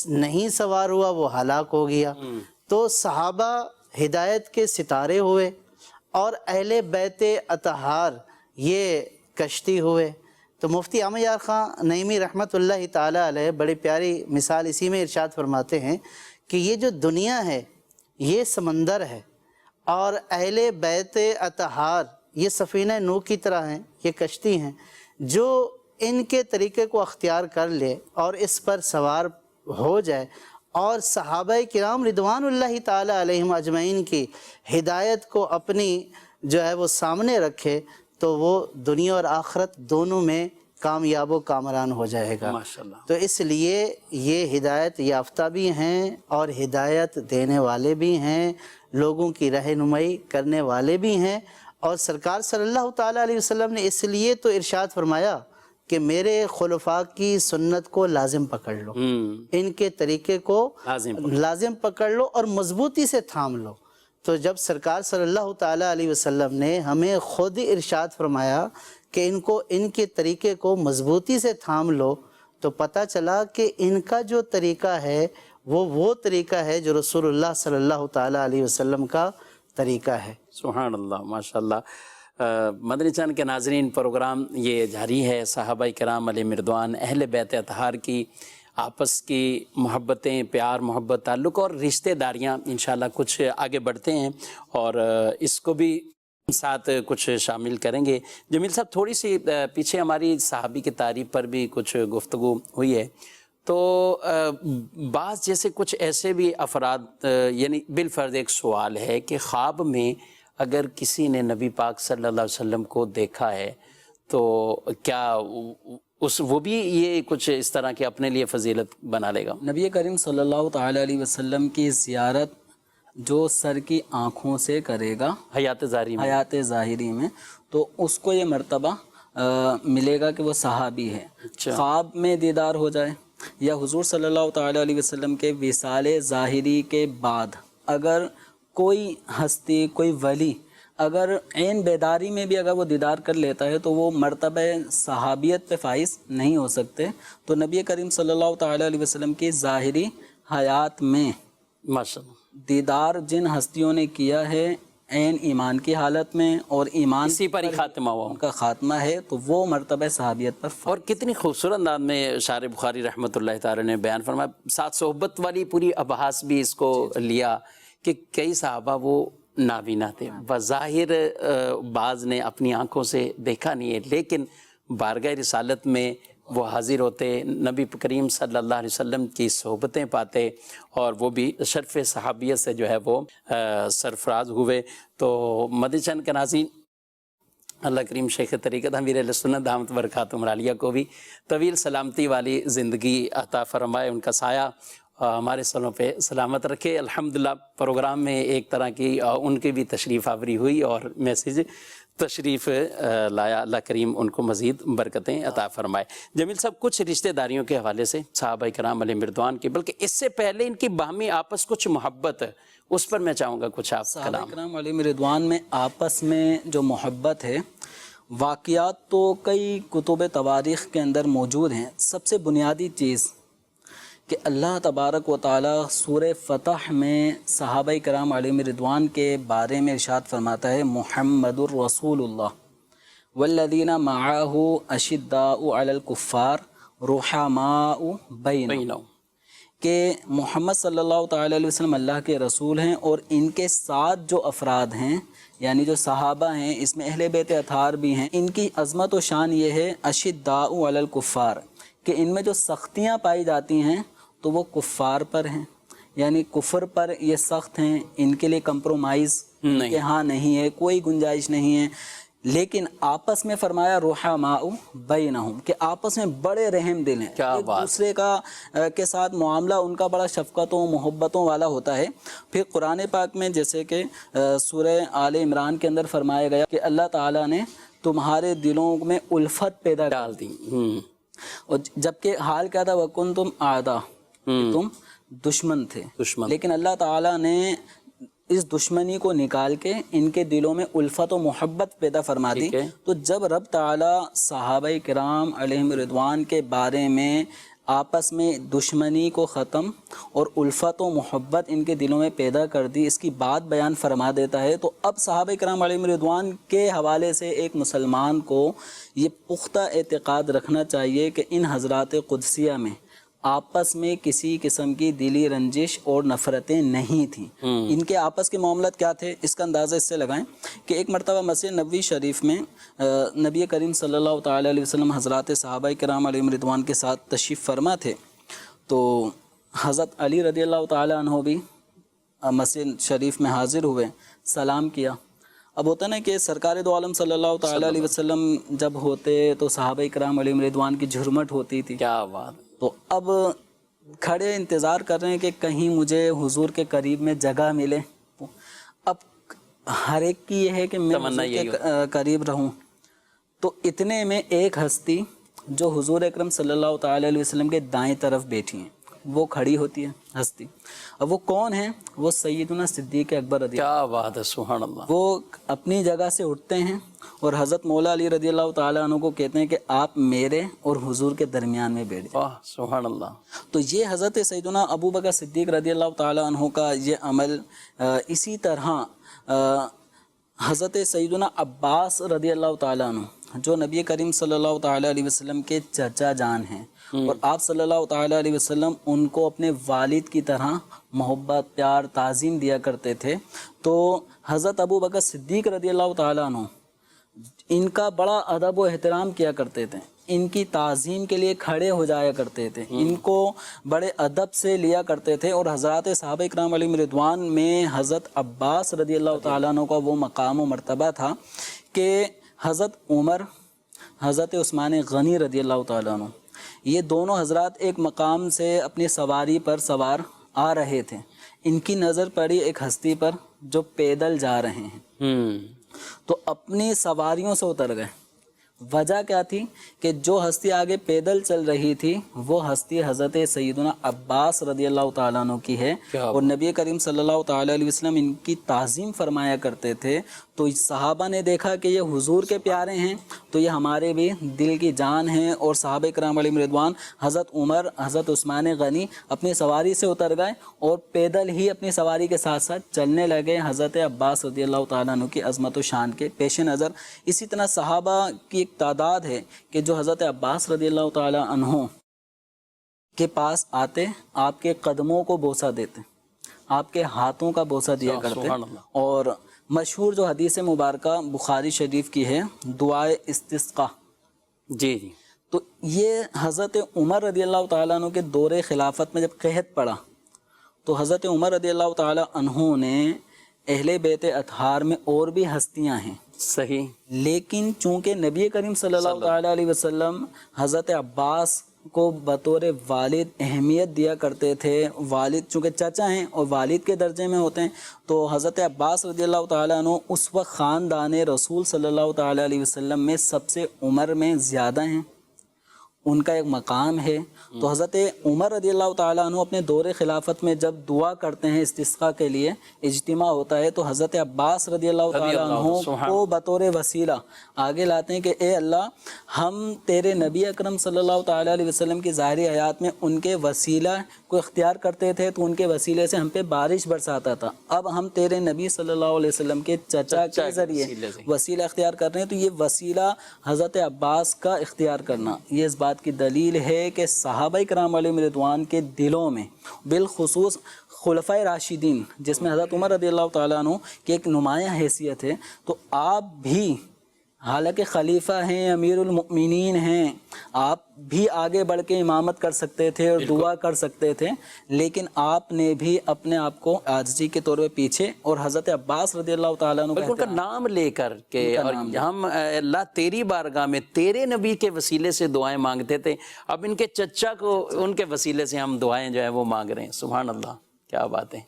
نہیں سوار ہوا وہ ہلاک ہو گیا۔ تو صحابہ ہدایت کے ستارے ہوئے اور اہل بیت اطہار یہ کشتی ہوئے۔ تو مفتی احمد یار خان نعیمی رحمۃ اللہ تعالی علیہ بڑی پیاری مثال اسی میں ارشاد فرماتے ہیں کہ یہ جو دنیا ہے یہ سمندر ہے اور اہل بیت اطہار یہ سفینہ نوح کی طرح ہیں، یہ کشتی ہیں۔ جو ان کے طریقے کو اختیار کر لے اور اس پر سوار ہو جائے اور صحابہ کرام رضوان اللہ تعالی علیہم اجمعین کی ہدایت کو اپنی جو ہے وہ سامنے رکھے تو وہ دنیا اور آخرت دونوں میں کامیاب و کامران ہو جائے گا۔ ماشاءاللہ۔ تو اس لیے یہ ہدایت یافتہ بھی ہیں اور ہدایت دینے والے بھی ہیں، لوگوں کی رہنمائی کرنے والے بھی ہیں۔ اور سرکار صلی اللہ تعالیٰ علیہ وسلم نے اس لیے تو ارشاد فرمایا کہ میرے خلفاء کی سنت کو لازم پکڑ لو، ان کے طریقے کو لازم پکڑ لو اور مضبوطی سے تھام لو۔ تو جب سرکار صلی اللہ تعالیٰ علیہ وسلم نے ہمیں خود ارشاد فرمایا کہ ان کے طریقے کو مضبوطی سے تھام لو، تو پتہ چلا کہ ان کا جو طریقہ ہے وہ طریقہ ہے جو رسول اللہ صلی اللہ تعالیٰ علیہ وسلم کا طریقہ ہے۔ سبحان اللہ، ماشاءاللہ۔ مدنی چینل کے ناظرین، پروگرام یہ جاری ہے، صحابہ کرام علیہ مردوان، اہل بیت اطہار کی آپس کی محبتیں، پیار محبت، تعلق اور رشتہ داریاں انشاءاللہ کچھ آگے بڑھتے ہیں اور اس کو بھی ساتھ کچھ شامل کریں گے۔ جمیل صاحب، تھوڑی سی پیچھے ہماری صحابی کی تعریف پر بھی کچھ گفتگو ہوئی ہے، تو بعض جیسے کچھ ایسے بھی افراد، یعنی بالفرض ایک سوال ہے کہ خواب میں اگر کسی نے نبی پاک صلی اللہ علیہ وسلم کو دیکھا ہے تو کیا وہ بھی یہ کچھ اس طرح کے اپنے لیے فضیلت بنا لے گا؟ نبی کریم صلی اللہ تعالیٰ علیہ وسلم کی زیارت جو سر کی آنکھوں سے کرے گا حیات ظاہری میں تو اس کو یہ مرتبہ ملے گا کہ وہ صحابی ہے۔ خواب میں دیدار ہو جائے یا حضور صلی اللہ تعالیٰ علیہ وسلم کے وصال ظاہری کے بعد اگر کوئی ہستی، کوئی ولی اگر عین بیداری میں بھی اگر وہ دیدار کر لیتا ہے تو وہ مرتبہ صحابیت پہ فائز نہیں ہو سکتے۔ تو نبی کریم صلی اللہ تعالیٰ علیہ وسلم کی ظاہری حیات میں ماشاءاللہ دیدار جن ہستیوں نے کیا ہے عین ایمان کی حالت میں اور ایمان اسی پر ہی خاتمہ ہوا ان کا خاتمہ ہے، تو وہ مرتبہ صحابیت پر اور کتنی خوبصورت انداز میں شارح بخاری رحمۃ اللہ تعالی نے بیان فرمایا، ساتھ صحبت والی پوری ابحاث بھی اس کو لیا کہ کئی صحابہ وہ نابینا تھے، بظاہر بعض نے اپنی آنکھوں سے دیکھا نہیں ہے لیکن بارگاہ رسالت میں وہ حاضر ہوتے، نبی کریم صلی اللہ علیہ وسلم کی صحبتیں پاتے اور وہ بھی شرف صحابیت سے جو ہے وہ سرفراز ہوئے۔ تو مدنی چینل کے ناظرین، اللہ کریم شیخ طریقت امیر اہل سنت دامت برکاتہم العالیہ کو بھی طویل سلامتی والی زندگی عطا فرمائے، ان کا سایہ ہمارے سروں پہ سلامت رکھے۔ الحمدللہ پروگرام میں ایک طرح کی ان کی بھی تشریف آوری ہوئی اور میسیج تشریف لایا، اللہ کریم ان کو مزید برکتیں عطا فرمائے۔ جمیل صاحب، کچھ رشتہ داریوں کے حوالے سے صحابہ کرام علیہ مردوان کی، بلکہ اس سے پہلے ان کی باہمی آپس کچھ محبت، اس پر میں چاہوں گا کچھ آپ کلام۔ صحابہ کرام علیہ مردوان میں آپس میں جو محبت ہے، واقعات تو کئی کتب تواریخ کے اندر موجود ہیں۔ سب سے بنیادی چیز کہ اللہ تبارک و تعالی سورہ فتح میں صحابہ کرام علیہ رضوان کے بارے میں ارشاد فرماتا ہے، محمد الرسول اللہ والذین معہ اشداء علی الکفار رحماء بینہم، کہ محمد صلی اللہ تعالی علیہ وسلم اللہ کے رسول ہیں اور ان کے ساتھ جو افراد ہیں یعنی جو صحابہ ہیں، اس میں اہل بیت اطہار بھی ہیں، ان کی عظمت و شان یہ ہے اشداء علی الکفار، کہ ان میں جو سختیاں پائی جاتی ہیں تو وہ کفار پر ہیں، یعنی کفر پر یہ سخت ہیں، ان کے لیے کمپرومائز کہ ہاں نہیں ہے، کوئی گنجائش نہیں ہے۔ لیکن آپس میں فرمایا رحماء بینہم، کہ آپس میں بڑے رحم دل ہیں، ایک دوسرے کا کے ساتھ معاملہ ان کا بڑا شفقتوں محبتوں والا ہوتا ہے۔ پھر قرآن پاک میں جیسے کہ سورہ آل عمران کے اندر فرمایا گیا کہ اللہ تعالیٰ نے تمہارے دلوں میں الفت پیدا ڈال دی، اور جبکہ حال کیا تھا، وَكُنْتُمْ أَعْدَاءَ، تم دشمن تھے، لیکن اللہ تعالیٰ نے اس دشمنی کو نکال کے ان کے دلوں میں الفت و محبت پیدا فرما دی۔ تو جب رب تعالیٰ صحابہ کرام علیہم رضوان کے بارے میں آپس میں دشمنی کو ختم اور الفت و محبت ان کے دلوں میں پیدا کر دی، اس کی بات بیان فرما دیتا ہے۔ تو اب صحابہ کرام علیہم رضوان کے حوالے سے ایک مسلمان کو یہ پختہ اعتقاد رکھنا چاہیے کہ ان حضرات قدسیہ میں آپس میں کسی قسم کی دلی رنجش اور نفرتیں نہیں تھیں۔ ان کے آپس کے معاملات کیا تھے، اس کا اندازہ اس سے لگائیں کہ ایک مرتبہ مسجد نبوی شریف میں نبی کریم صلی اللہ تعالیٰ علیہ وسلم حضرات صحابہ کرام علیہم رضوان کے ساتھ تشریف فرما تھے، تو حضرت علی رضی اللہ تعالیٰ عنہ بھی مسجد شریف میں حاضر ہوئے، سلام کیا۔ اب ہوتا نا کہ سرکار دو عالم صلی اللہ تعالیٰ علیہ وسلم جب ہوتے تو صحابہ کرام علیہم رضوان کی جھرمٹ ہوتی تھی۔ کیا بات! تو اب کھڑے انتظار کر رہے ہیں کہ کہیں مجھے حضور کے قریب میں جگہ ملے۔ اب ہر ایک کی یہ ہے کہ میں حضور کے قریب رہوں، تو اتنے میں ایک ہستی جو حضور اکرم صلی اللہ تعالیٰ علیہ وسلم کے دائیں طرف بیٹھی ہیں وہ کھڑی ہوتی ہے ہستی۔ اب وہ کون ہیں؟ وہ سیدنا صدیق اکبر رضی اللہ۔ کیا بات ہے، سبحان اللہ! وہ اپنی جگہ سے اٹھتے ہیں اور حضرت مولا علی رضی اللہ تعالیٰ عنہ کو کہتے ہیں کہ آپ میرے اور حضور کے درمیان میں بیٹھ جائیں۔ واہ، سبحان اللہ! تو یہ حضرت سیدنا ابو بکر صدیق رضی اللہ تعالیٰ عنہ کا یہ عمل، اسی طرح حضرت سیدنا عباس رضی اللہ تعالیٰ عنہ جو نبی کریم صلی اللہ تعالیٰ علیہ وسلم کے چچا جان ہیں، اور آپ صلی اللہ تعالیٰ علیہ وسلم ان کو اپنے والد کی طرح محبت، پیار، تعظیم دیا کرتے تھے، تو حضرت ابو بکر صدیق رضی اللہ تعالیٰ عنہ ان کا بڑا ادب و احترام کیا کرتے تھے، ان کی تعظیم کے لیے کھڑے ہو جایا کرتے تھے، ان کو بڑے ادب سے لیا کرتے تھے۔ اور حضرات صحابہ اکرام علیہم رضوان میں حضرت عباس رضی اللہ تعالیٰ عنہ کا وہ مقام و مرتبہ تھا کہ حضرت عمر، حضرت عثمان غنی رضی اللہ تعالیٰ عنہ، یہ دونوں حضرات ایک مقام سے اپنی سواری پر سوار آ رہے تھے، ان کی نظر پڑی ایک ہستی پر جو پیدل جا رہے ہیں، تو اپنی سواریوں سے اتر گئے۔ وجہ کیا تھی کہ جو ہستی آگے پیدل چل رہی تھی وہ ہستی حضرت سیدنا عباس رضی اللہ تعالیٰ عنہ کی ہے، اور نبی کریم صلی اللہ تعالیٰ علیہ وسلم ان کی تعظیم فرمایا کرتے تھے۔ تو صحابہ نے دیکھا کہ یہ حضور کے پیارے ہیں تو یہ ہمارے بھی دل کی جان ہیں، اور صحابہ کرام علیہم رضوان حضرت عمر، حضرت عثمان غنی اپنی سواری سے اتر گئے اور پیدل ہی اپنی سواری کے ساتھ ساتھ چلنے لگے حضرت عباس رضی اللہ تعالیٰ عنہ کی عظمت و شان کے پیش نظر۔ اسی طرح صحابہ کی ایک تعداد ہے کہ جو حضرت عباس رضی اللہ تعالیٰ عنہ کے پاس آتے، آپ کے قدموں کو بوسہ دیتے، آپ کے ہاتھوں کا بوسہ دیا کرتے، اور مشہور جو حدیث مبارکہ بخاری شریف کی ہے دعائے استسقاء، جی، تو یہ حضرت عمر رضی اللہ تعالیٰ عنہ کے دور خلافت میں جب قحط پڑا تو حضرت عمر رضی اللہ تعالیٰ عنہ نے اہل بیت اطہار میں اور بھی ہستیاں ہیں، صحیح، لیکن چونکہ نبی کریم صلی اللہ تعالیٰ علیہ وسلم حضرت عباس کو بطور والد اہمیت دیا کرتے تھے، والد چونکہ چچا ہیں اور والد کے درجے میں ہوتے ہیں، تو حضرت عباس رضی اللہ تعالیٰ عنہ اس وقت خاندان رسول صلی اللہ تعالیٰ علیہ وسلم میں سب سے عمر میں زیادہ ہیں، ان کا ایک مقام ہے۔ تو حضرت عمر رضی اللہ تعالیٰ عنہ اپنے دور خلافت میں جب دعا کرتے ہیں استسقاء کے لیے، اجتماع ہوتا ہے، تو حضرت عباس رضی اللہ تعالیٰ عنہ کو بطور وسیلہ آگے لاتے ہیں کہ اے اللہ، ہم تیرے نبی اکرم صلی اللہ تعالیٰ علیہ وسلم کی ظاہری حیات میں ان کے وسیلہ کو اختیار کرتے تھے تو ان کے وسیلے سے ہم پہ بارش برساتا تھا، اب ہم تیرے نبی صلی اللہ علیہ وسلم کے چچا کے ذریعے وسیلہ اختیار کر رہے ہیں، تو یہ وسیلہ حضرت عباس کا اختیار کرنا یہ اس بات کی دلیل ہے کہ صحابہ کرام علیہم رضوان کے دلوں میں، بالخصوص خلفائے راشدین جس میں حضرت عمر رضی اللہ تعالیٰ عنہ کی ایک نمایاں حیثیت ہے، تو آپ بھی حالانکہ خلیفہ ہیں، امیر المؤمنین ہیں، آپ بھی آگے بڑھ کے امامت کر سکتے تھے اور دعا کر سکتے تھے، لیکن آپ نے بھی اپنے آپ کو عاجزی کے طور پہ پیچھے، اور حضرت عباس رضی اللہ تعالیٰ عنہ ان کا نام لے کر کہ اور ہم اللہ تیری بارگاہ میں تیرے نبی کے وسیلے سے دعائیں مانگتے تھے، اب ان کے چچا کو ان کے وسیلے سے ہم دعائیں جو ہیں وہ مانگ رہے ہیں۔ سبحان اللہ، کیا بات ہے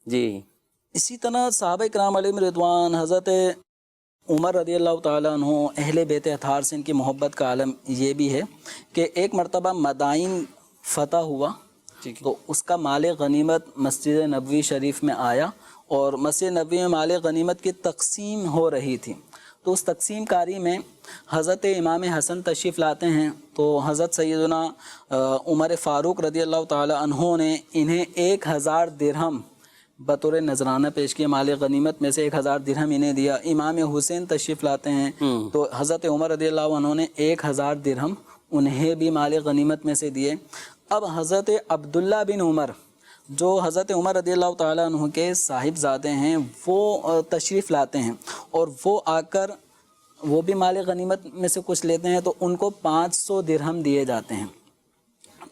جی۔ اسی طرح صحابہ کرام علیہم رضوان، حضرت عمر رضی اللہ تعالیٰ عنہ، اہل بیت اطہار سے ان کی محبت کا عالم یہ بھی ہے کہ ایک مرتبہ مدائن فتح ہوا تو اس کا مال غنیمت مسجد نبوی شریف میں آیا، اور مسجد نبوی میں مال غنیمت کی تقسیم ہو رہی تھی، تو اس تقسیم کاری میں حضرت امام حسن تشریف لاتے ہیں، تو حضرت سیدنا عمر فاروق رضی اللہ تعالی عنہ نے انہیں 1000 درہم بطور نذرانہ پیش کیا، مال غنیمت میں سے 1000 درہم انہیں دیا۔ امام حسین تشریف لاتے ہیں تو حضرت عمر رضی اللہ عنہ نے 1000 درہم انہیں بھی مال غنیمت میں سے دیے۔ اب حضرت عبداللہ بن عمر جو حضرت عمر رضی اللہ تعالیٰ عنہ کے صاحبزادے ہیں وہ تشریف لاتے ہیں، اور وہ آ کر وہ بھی مال غنیمت میں سے کچھ لیتے ہیں، تو ان کو 500 درہم دیے جاتے ہیں۔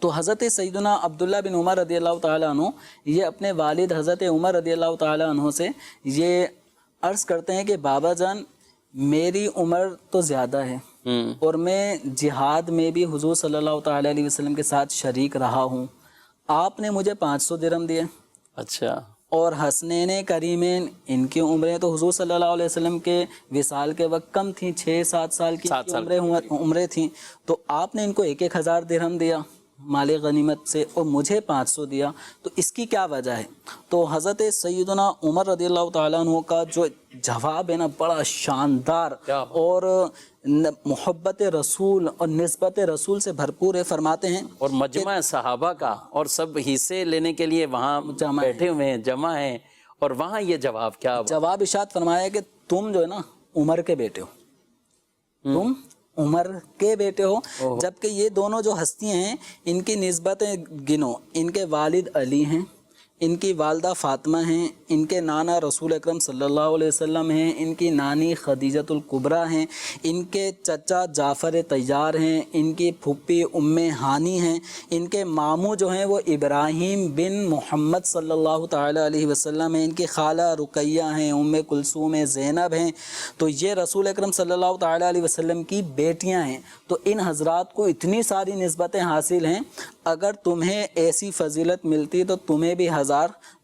تو حضرت سیدنا عبداللہ بن عمر رضی اللہ تعالیٰ عنہ یہ اپنے والد حضرت عمر رضی اللہ تعالیٰ عنہ سے یہ عرض کرتے ہیں کہ بابا جان میری عمر تو زیادہ ہے اور میں جہاد میں بھی حضور صلی اللہ تعالیٰ علیہ وسلم کے ساتھ شریک رہا ہوں، آپ نے مجھے 500 درہم دیے۔ اچھا، اور حسنین کریمین ان کی عمریں تو حضور صلی اللہ علیہ وسلم کے وصال کے وقت کم تھیں، 6-7 سال کی عمریں تھیں، تو آپ نے ان کو 1000 درہم دیا مال غنیمت سے اور مجھے 500 دیا، تو اس کی کیا وجہ ہے؟ تو حضرت سیدنا عمر رضی اللہ تعالیٰ عنہ کا جو جواب ہے نا بڑا شاندار اور محبت رسول اور نسبت رسول سے بھرپور ہے، فرماتے ہیں اور مجمع صحابہ کا اور سب حصے لینے کے لیے وہاں بیٹھے ہوئے ہیں، جمع ہیں، اور وہاں یہ جواب کیا؟ جواب ارشاد فرمایا کہ تم جو ہے نا عمر کے بیٹے ہو، تم عمر کے بیٹے ہو، جبکہ یہ دونوں جو ہستیاں ہیں ان کی نسبتیں گنو، ان کے والد علی ہیں، ان کی والدہ فاطمہ ہیں، ان کے نانا رسول اکرم صلی اللہ علیہ وسلم ہیں، ان کی نانی خدیجۃ الکبریٰ ہیں، ان کے چچا جعفر طیار ہیں، ان کی پھپھی ام ہانی ہیں، ان کے ماموں جو ہیں وہ ابراہیم بن محمد صلی اللہ تعالیٰ علیہ وسلم ہیں، ان کی خالہ رقیہ ہیں، ام کلثوم زینب ہیں، تو یہ رسول اکرم صلی اللہ تعالیٰ علیہ وسلم کی بیٹیاں ہیں۔ تو ان حضرات کو اتنی ساری نسبتیں حاصل ہیں، اگر تمہیں ایسی فضیلت ملتی تو تمہیں بھی 1000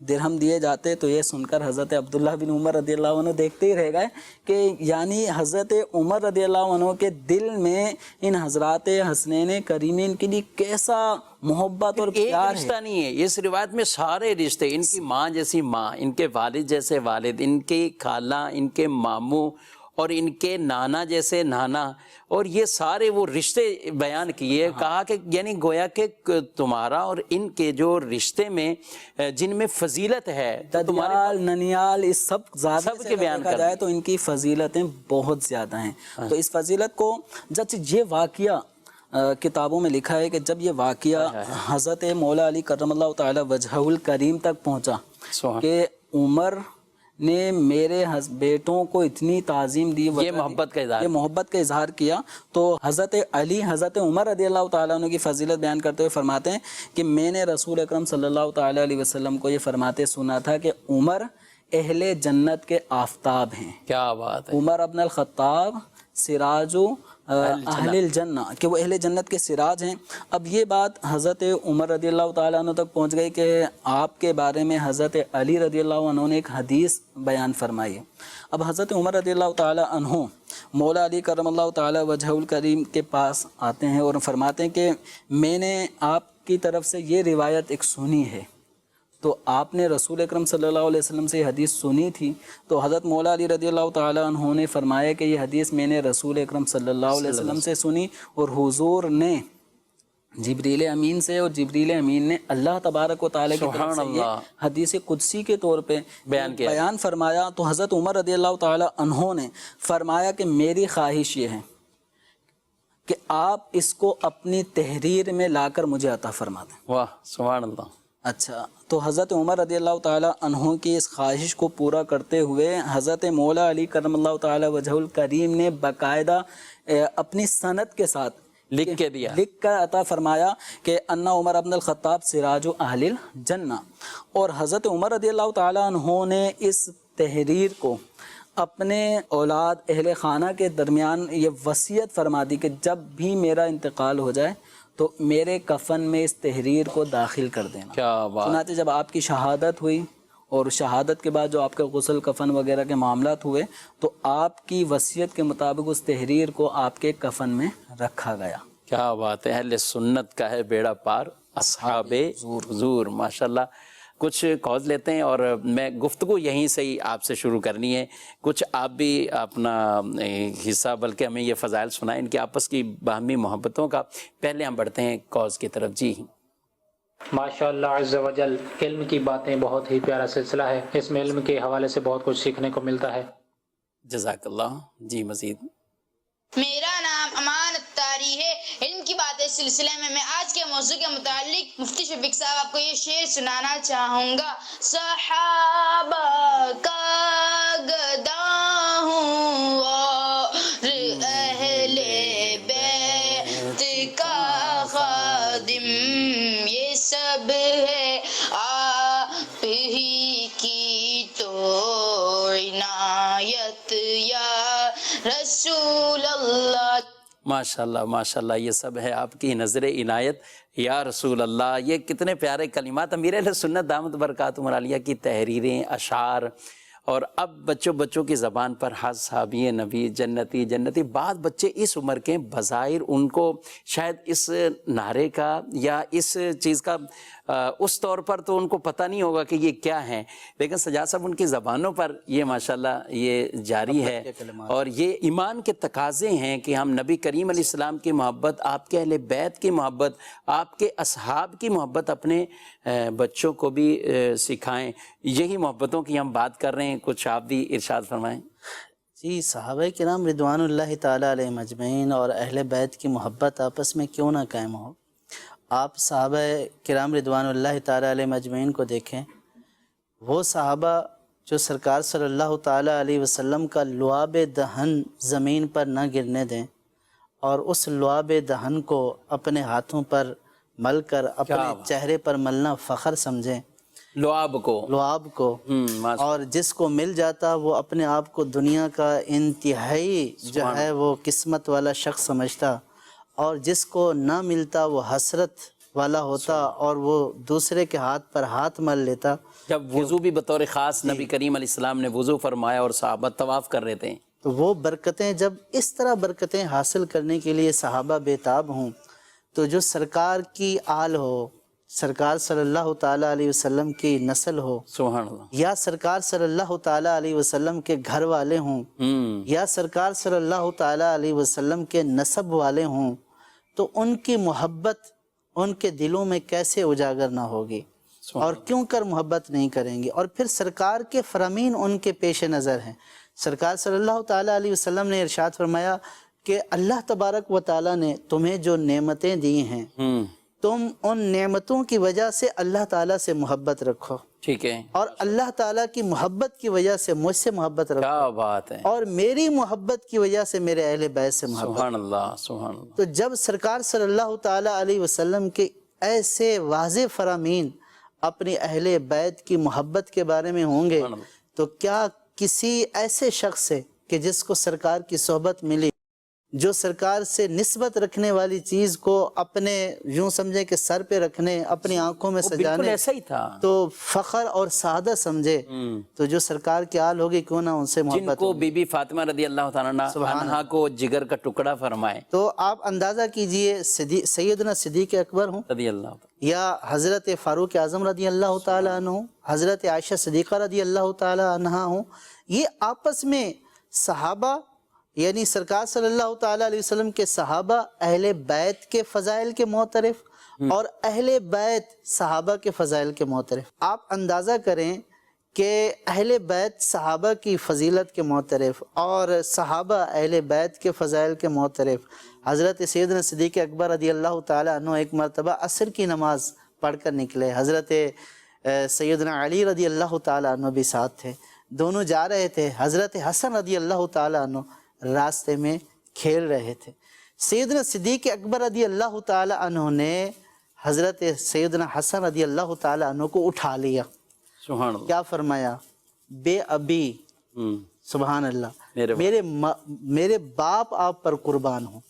درہم دیے جاتے۔ تو یہ سن کر حضرت عبداللہ بن عمر رضی اللہ عنہ دیکھتے ہی رہ گئے کہ یعنی حضرت عمر رضی اللہ عنہ کے دل میں ان حضرات حسنین کریمین کے لیے کیسا محبت اور پیار ہے۔ رشتہ نہیں ہے، اس روایت میں سارے رشتے، ان کی ماں جیسی ماں، ان کے والد جیسے والد، ان کی خالہ، ان کے ماموں اور ان کے نانا جیسے نانا، اور یہ سارے وہ رشتے بیان کیے، کہا کہ یعنی گویا کہ تمہارا اور ان کے جو رشتے میں جن میں فضیلت ہے، ددیال ننیال اس سب کے بیان کر جائے تو ان کی فضیلتیں بہت زیادہ ہیں۔ تو اس فضیلت کو جب یہ واقعہ کتابوں میں لکھا ہے کہ جب یہ واقعہ حضرت مولا علی کرم اللہ تعالی وجہہ الکریم تک پہنچا کہ عمر نے میرے بیٹوں کو اتنی تعظیم دی، یہ محبت کا اظہار کیا، تو حضرت علی حضرت عمر رضی اللہ تعالیٰ عنہ کی فضیلت بیان کرتے ہوئے فرماتے ہیں کہ میں نے رسول اکرم صلی اللہ تعالیٰ علیہ وسلم کو یہ فرماتے سنا تھا کہ عمر اہل جنت کے آفتاب ہیں۔ کیا بات ہے! عمر ابن الخطاب سراج اہل الجنہ، کہ وہ اہل جنت کے سراج ہیں۔ اب یہ بات حضرت عمر رضی اللہ تعالیٰ عنہ تک پہنچ گئی کہ آپ کے بارے میں حضرت علی رضی اللہ عنہ نے ایک حدیث بیان فرمائی ہے۔ اب حضرت عمر رضی اللہ تعالیٰ عنہ مولا علی کرم اللہ تعالیٰ وجہ الکریم کے پاس آتے ہیں اور فرماتے ہیں کہ میں نے آپ کی طرف سے یہ روایت ایک سنی ہے، تو آپ نے رسول اکرم صلی اللہ علیہ وسلم سے یہ حدیث سنی تھی؟ تو حضرت مولا علی رضی اللہ تعالیٰ عنہ نے فرمایا کہ یہ حدیث میں نے رسول اکرم صلی اللہ علیہ وسلم سے سنی، اور حضور نے جبریل امین سے، اور جبریل امین نے اللہ تبارک و تعالیٰ کی طرف سے یہ حدیث قدسی کے طور پہ بیان فرمایا۔ تو حضرت عمر رضی اللہ تعالیٰ عنہ نے فرمایا کہ میری خواہش یہ ہے کہ آپ اس کو اپنی تحریر میں لا کر مجھے عطا فرما دیں۔ واہ، سبحان اللہ! اچھا، تو حضرت عمر رضی اللہ تعالیٰ عنہ کی اس خواہش کو پورا کرتے ہوئے حضرت مولا علی کرم اللہ تعالیٰ وجہ الکریم نے باقاعدہ اپنی سند کے ساتھ لکھ کر عطا فرمایا کہ انا عمر ابن الخطاب سراج اہل الجنہ، اور حضرت عمر رضی اللہ تعالیٰ عنہ نے اس تحریر کو اپنے اولاد اہل خانہ کے درمیان یہ وصیت فرما دی کہ جب بھی میرا انتقال ہو جائے تو میرے کفن میں اس تحریر کو داخل کر دینا۔ کیا بات! چنانچہ جب آپ کی شہادت ہوئی اور شہادت کے بعد جو آپ کے غسل کفن وغیرہ کے معاملات ہوئے تو آپ کی وصیت کے مطابق اس تحریر کو آپ کے کفن میں رکھا گیا۔ کیا بات ہے! اہل سنت کا ہے بیڑا پار، اصحاب حضور، ماشاءاللہ۔ کچھ کالز لیتے ہیں اور میں گفتگو یہیں سے ہی آپ سے شروع کرنی ہے. کچھ آپ بھی اپنا حصہ بلکہ ہمیں یہ فضائل سنائیں ان کی آپس کی باہمی محبتوں کا. پہلے ہم بڑھتے ہیں کالز کی طرف. جی ماشاء اللہ عز و جل، علم کی باتیں بہت ہی پیارا سلسلہ ہے، اس میں علم کے حوالے سے بہت کچھ سیکھنے کو ملتا ہے. جزاک اللہ. جی مزید. میرا نام امان اتاری ہے. علم کی باتیں سلسلے میں آج کے موضوع کے متعلق مفتی شفیق صاحب آپ کو یہ شعر سنانا چاہوں گا. صحابہ کا گدا ہوں اور اہل بیت کا خادم، یہ سب ہے آپ ہی کی تو عنایت یا رسول اللہ. ماشاءاللہ ماشاءاللہ، یہ سب ہے آپ کی نظر عنایت یا رسول اللہ. یہ کتنے پیارے کلمات امیر اہل سنت دامت برکاتہم العالیہ کی تحریریں، اشعار. اور اب بچوں کی زبان پر حض صحابی نبی جنتی جنتی. بعض بچے اس عمر کے بظاہر ان کو شاید اس نعرے کا یا اس چیز کا اس طور پر تو ان کو پتہ نہیں ہوگا کہ یہ کیا ہیں، لیکن سجاد صاحب ان کی زبانوں پر یہ ماشاءاللہ یہ جاری ہے. اور یہ ایمان کے تقاضے ہیں کہ ہم نبی کریم علیہ السلام کی محبت، آپ کے اہل بیت کی محبت، آپ کے اصحاب کی محبت اپنے بچوں کو بھی سکھائیں. یہی محبتوں کی ہم بات کر رہے ہیں، کچھ آپ بھی ارشاد فرمائیں. جی، صحابہ کرام رضوان اللہ تعالیٰ علیہ اجمعین اور اہل بیت کی محبت آپس میں کیوں نہ قائم ہو. آپ صحابہ کرام رضوان اللہ تعالیٰ علیہ اجمعین کو دیکھیں، وہ صحابہ جو سرکار صلی اللہ تعالیٰ علیہ وسلم کا لعاب دہن زمین پر نہ گرنے دیں اور اس لعاب دہن کو اپنے ہاتھوں پر مل کر اپنے چہرے پر ملنا فخر سمجھیں. لعاب کو اور جس کو مل جاتا وہ اپنے آپ کو دنیا کا انتہائی جو ہے وہ قسمت والا شخص سمجھتا، اور جس کو نہ ملتا وہ حسرت والا ہوتا اور وہ دوسرے کے ہاتھ پر ہاتھ مل لیتا. جب وضو بھی بطور خاص نبی کریم علیہ السلام نے وضو فرمایا اور صحابہ طواف کر رہے تھے، تو وہ برکتیں جب اس طرح برکتیں حاصل کرنے کے لیے صحابہ بےتاب ہوں، تو جو سرکار کی آل ہو، سرکار صلی اللہ تعالیٰ علیہ وسلم کی نسل ہو، سبحان اللہ، یا سرکار صلی اللہ تعالیٰ علیہ وسلم کے گھر والے ہوں، یا سرکار صلی اللہ تعالیٰ علیہ وسلم کے نسب والے ہوں، تو ان کی محبت ان کے دلوں میں کیسے اجاگر نہ ہوگی اور کیوں کر محبت نہیں کریں گے. اور پھر سرکار کے فرامین ان کے پیش نظر ہیں. سرکار صلی اللہ تعالیٰ علیہ وسلم نے ارشاد فرمایا کہ اللہ تبارک و تعالیٰ نے تمہیں جو نعمتیں دی ہیں، تم ان نعمتوں کی وجہ سے اللہ تعالیٰ سے محبت رکھو، ٹھیک ہے، اور اللہ تعالیٰ کی محبت کی وجہ سے مجھ سے محبت رکھو. کیا بات ہے. اور میری محبت کی وجہ سے میرے اہل بیت سے محبت. سبحان اللہ سبحان اللہ. تو جب سرکار صلی اللہ تعالیٰ علیہ وسلم کے ایسے واضح فرامین اپنی اہل بیت کی محبت کے بارے میں ہوں گے، تو کیا کسی ایسے شخص سے کہ جس کو سرکار کی صحبت ملی، جو سرکار سے نسبت رکھنے والی چیز کو اپنے یوں سمجھے کہ سر پہ رکھنے، اپنی آنکھوں میں سجانے، ایسا ہی تھا، تو فخر اور سعادہ سمجھے، تو جو سرکار کی آل ہوگی کیوں نہ ان سے جن محبت کو بی بی فاطمہ رضی اللہ تعالیٰ عنہا کو جگر کا ٹکڑا فرمائے. تو آپ اندازہ کیجئے سیدنا صدیق اکبر ہوں رضی اللہ یا حضرت فاروق اعظم رضی اللہ تعالیٰ عنہ ہوں، حضرت عائشہ صدیقہ رضی اللہ تعالیٰ عنہا ہوں، یہ آپس میں صحابہ یعنی سرکار صلی اللہ تعالیٰ علیہ وسلم کے صحابہ اہل بیت کے فضائل کے معترف اور اہل بیت صحابہ کے فضائل کے معترف. آپ اندازہ کریں کہ اہل بیت صحابہ کی فضیلت کے معترف اور صحابہ اہل بیت کے فضائل کے معترف. حضرت سیدنا صدیق اکبر رضی اللہ تعالیٰ عنہ ایک مرتبہ عصر کی نماز پڑھ کر نکلے، حضرت سیدنا علی رضی اللہ تعالیٰ عنہ بھی ساتھ تھے، دونوں جا رہے تھے. حضرت حسن رضی اللہ تعالیٰ عنہ راستے میں کھیل رہے تھے. سیدنا صدیق اکبر رضی اللہ تعالیٰ عنہ نے حضرت سیدنا حسن رضی اللہ تعالیٰ عنہ کو اٹھا لیا. سبحان اللہ. کیا فرمایا؟ بے ابی، سبحان اللہ، میرے باپ آپ پر قربان ہوں.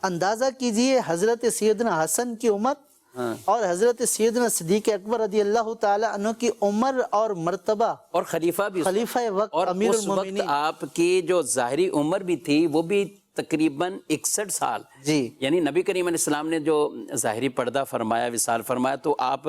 اندازہ کیجئے حضرت سیدنا حسن کی عمر اور حضرت سیدنا صدیق اکبر رضی اللہ تعالیٰ عنہ کی عمر اور مرتبہ اور خلیفہ بھی، خلیفہ وقت، اور امیر اس المومنین. وقت آپ کی جو ظاہری عمر بھی تھی وہ بھی تقریباً 61 سال. جی، یعنی نبی کریم علیہ السلام نے جو ظاہری پردہ فرمایا، وصال فرمایا، تو آپ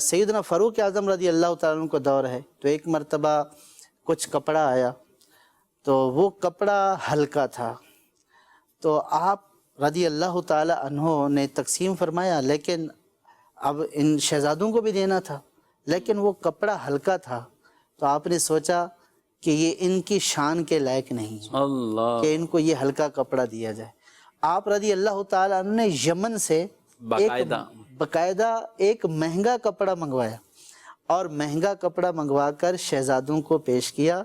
سیدنا فاروق اعظم رضی اللہ تعالیٰ عنہ کو دور ہے، تو ایک مرتبہ کچھ کپڑا آیا، تو وہ کپڑا ہلکا تھا، تو آپ رضی اللہ تعالیٰ عنہ نے تقسیم فرمایا، لیکن اب ان شہزادوں کو بھی دینا تھا، لیکن وہ کپڑا ہلکا تھا، تو آپ نے سوچا کہ یہ ان کی شان کے لائق نہیں ہے اللہ، کہ ان کو یہ ہلکا کپڑا دیا جائے۔ آپ رضی اللہ تعالیٰ عنہ نے یمن سے باقاعدہ ایک مہنگا کپڑا منگوایا، اور مہنگا کپڑا منگوا کر شہزادوں کو پیش کیا،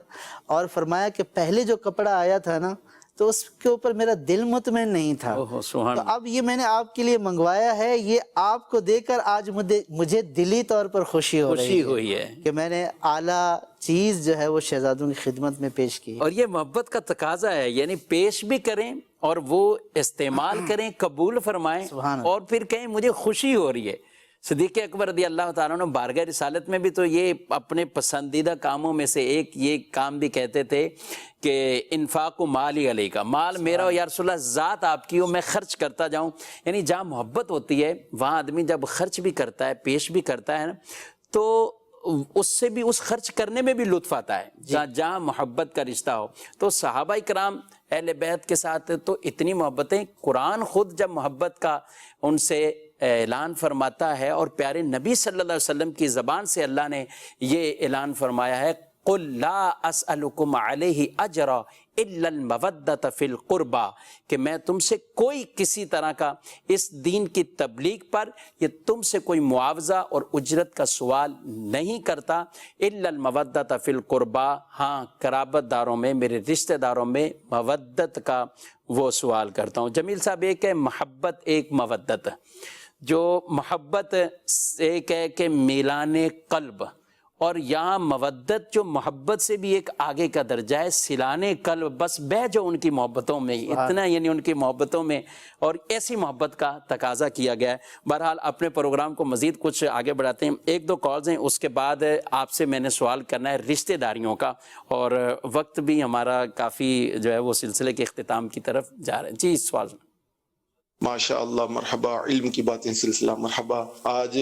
اور فرمایا کہ پہلے جو کپڑا آیا تھا نا، تو اس کے اوپر میرا دل مطمئن نہیں تھا، تو اب یہ میں نے آپ کے لیے منگوایا ہے، یہ آپ کو دے کر آج مجھے دلی طور پر خوشی ہوئی ہے کہ میں نے اعلیٰ چیز جو ہے وہ شہزادوں کی خدمت میں پیش کی۔ اور یہ محبت کا تقاضا ہے، یعنی پیش بھی کریں اور وہ استعمال کریں، قبول فرمائیں، اور پھر کہیں مجھے خوشی ہو رہی ہے۔ صدیق اکبر رضی اللہ تعالیٰ عنہ بارگاہ رسالت میں بھی تو یہ اپنے پسندیدہ کاموں میں سے ایک یہ کام بھی کہتے تھے کہ انفاق مالی علیہ کا، مال میرا ہو یا رسول اللہ، ذات آپ کی ہو، میں خرچ کرتا جاؤں۔ یعنی جہاں محبت ہوتی ہے وہاں آدمی جب خرچ بھی کرتا ہے، پیش بھی کرتا ہے نا، تو اس سے بھی اس خرچ کرنے میں بھی لطف آتا ہے جہاں محبت کا رشتہ ہو۔ تو صحابہ کرام اہل بیت کے ساتھ تو اتنی محبتیں، قرآن خود جب محبت کا ان سے اعلان فرماتا ہے، اور پیارے نبی صلی اللہ علیہ وسلم کی زبان سے اللہ نے یہ اعلان فرمایا ہے، قُلْ لَا أَسْأَلُكُمْ عَلَيْهِ أَجْرًا إِلَّا الْمَوَدَّةَ فِي الْقُرْبَى، کہ میں تم سے کوئی کسی طرح کا اس دین کی تبلیغ پر یہ تم سے کوئی معاوضہ اور اجرت کا سوال نہیں کرتا، إِلَّا الْمَوَدَّةَ فِي الْقُرْبَى، ہاں قرابت داروں میں، میرے رشتہ داروں میں مودت کا وہ سوال کرتا ہوں۔ جمیل صاحب، ایک ہے محبت، ایک مودت۔ جو محبت ایک ہے کہ میلان قلب، اور یہاں مودت جو محبت سے بھی ایک آگے کا درجہ ہے، سلانے قلب، بس بہ جو ان کی محبتوں میں، اتنا یعنی ان کی محبتوں میں، اور ایسی محبت کا تقاضا کیا گیا ہے۔ بہرحال اپنے پروگرام کو مزید کچھ آگے بڑھاتے ہیں، ایک دو کالز ہیں، اس کے بعد آپ سے میں نے سوال کرنا ہے رشتہ داریوں کا، اور وقت بھی ہمارا کافی جو ہے وہ سلسلے کے اختتام کی طرف جا رہے ہیں۔ جی سوال۔ ماشاء اللہ، مرحبا، علم کی باتیں سلسلہ مرحبا۔ آج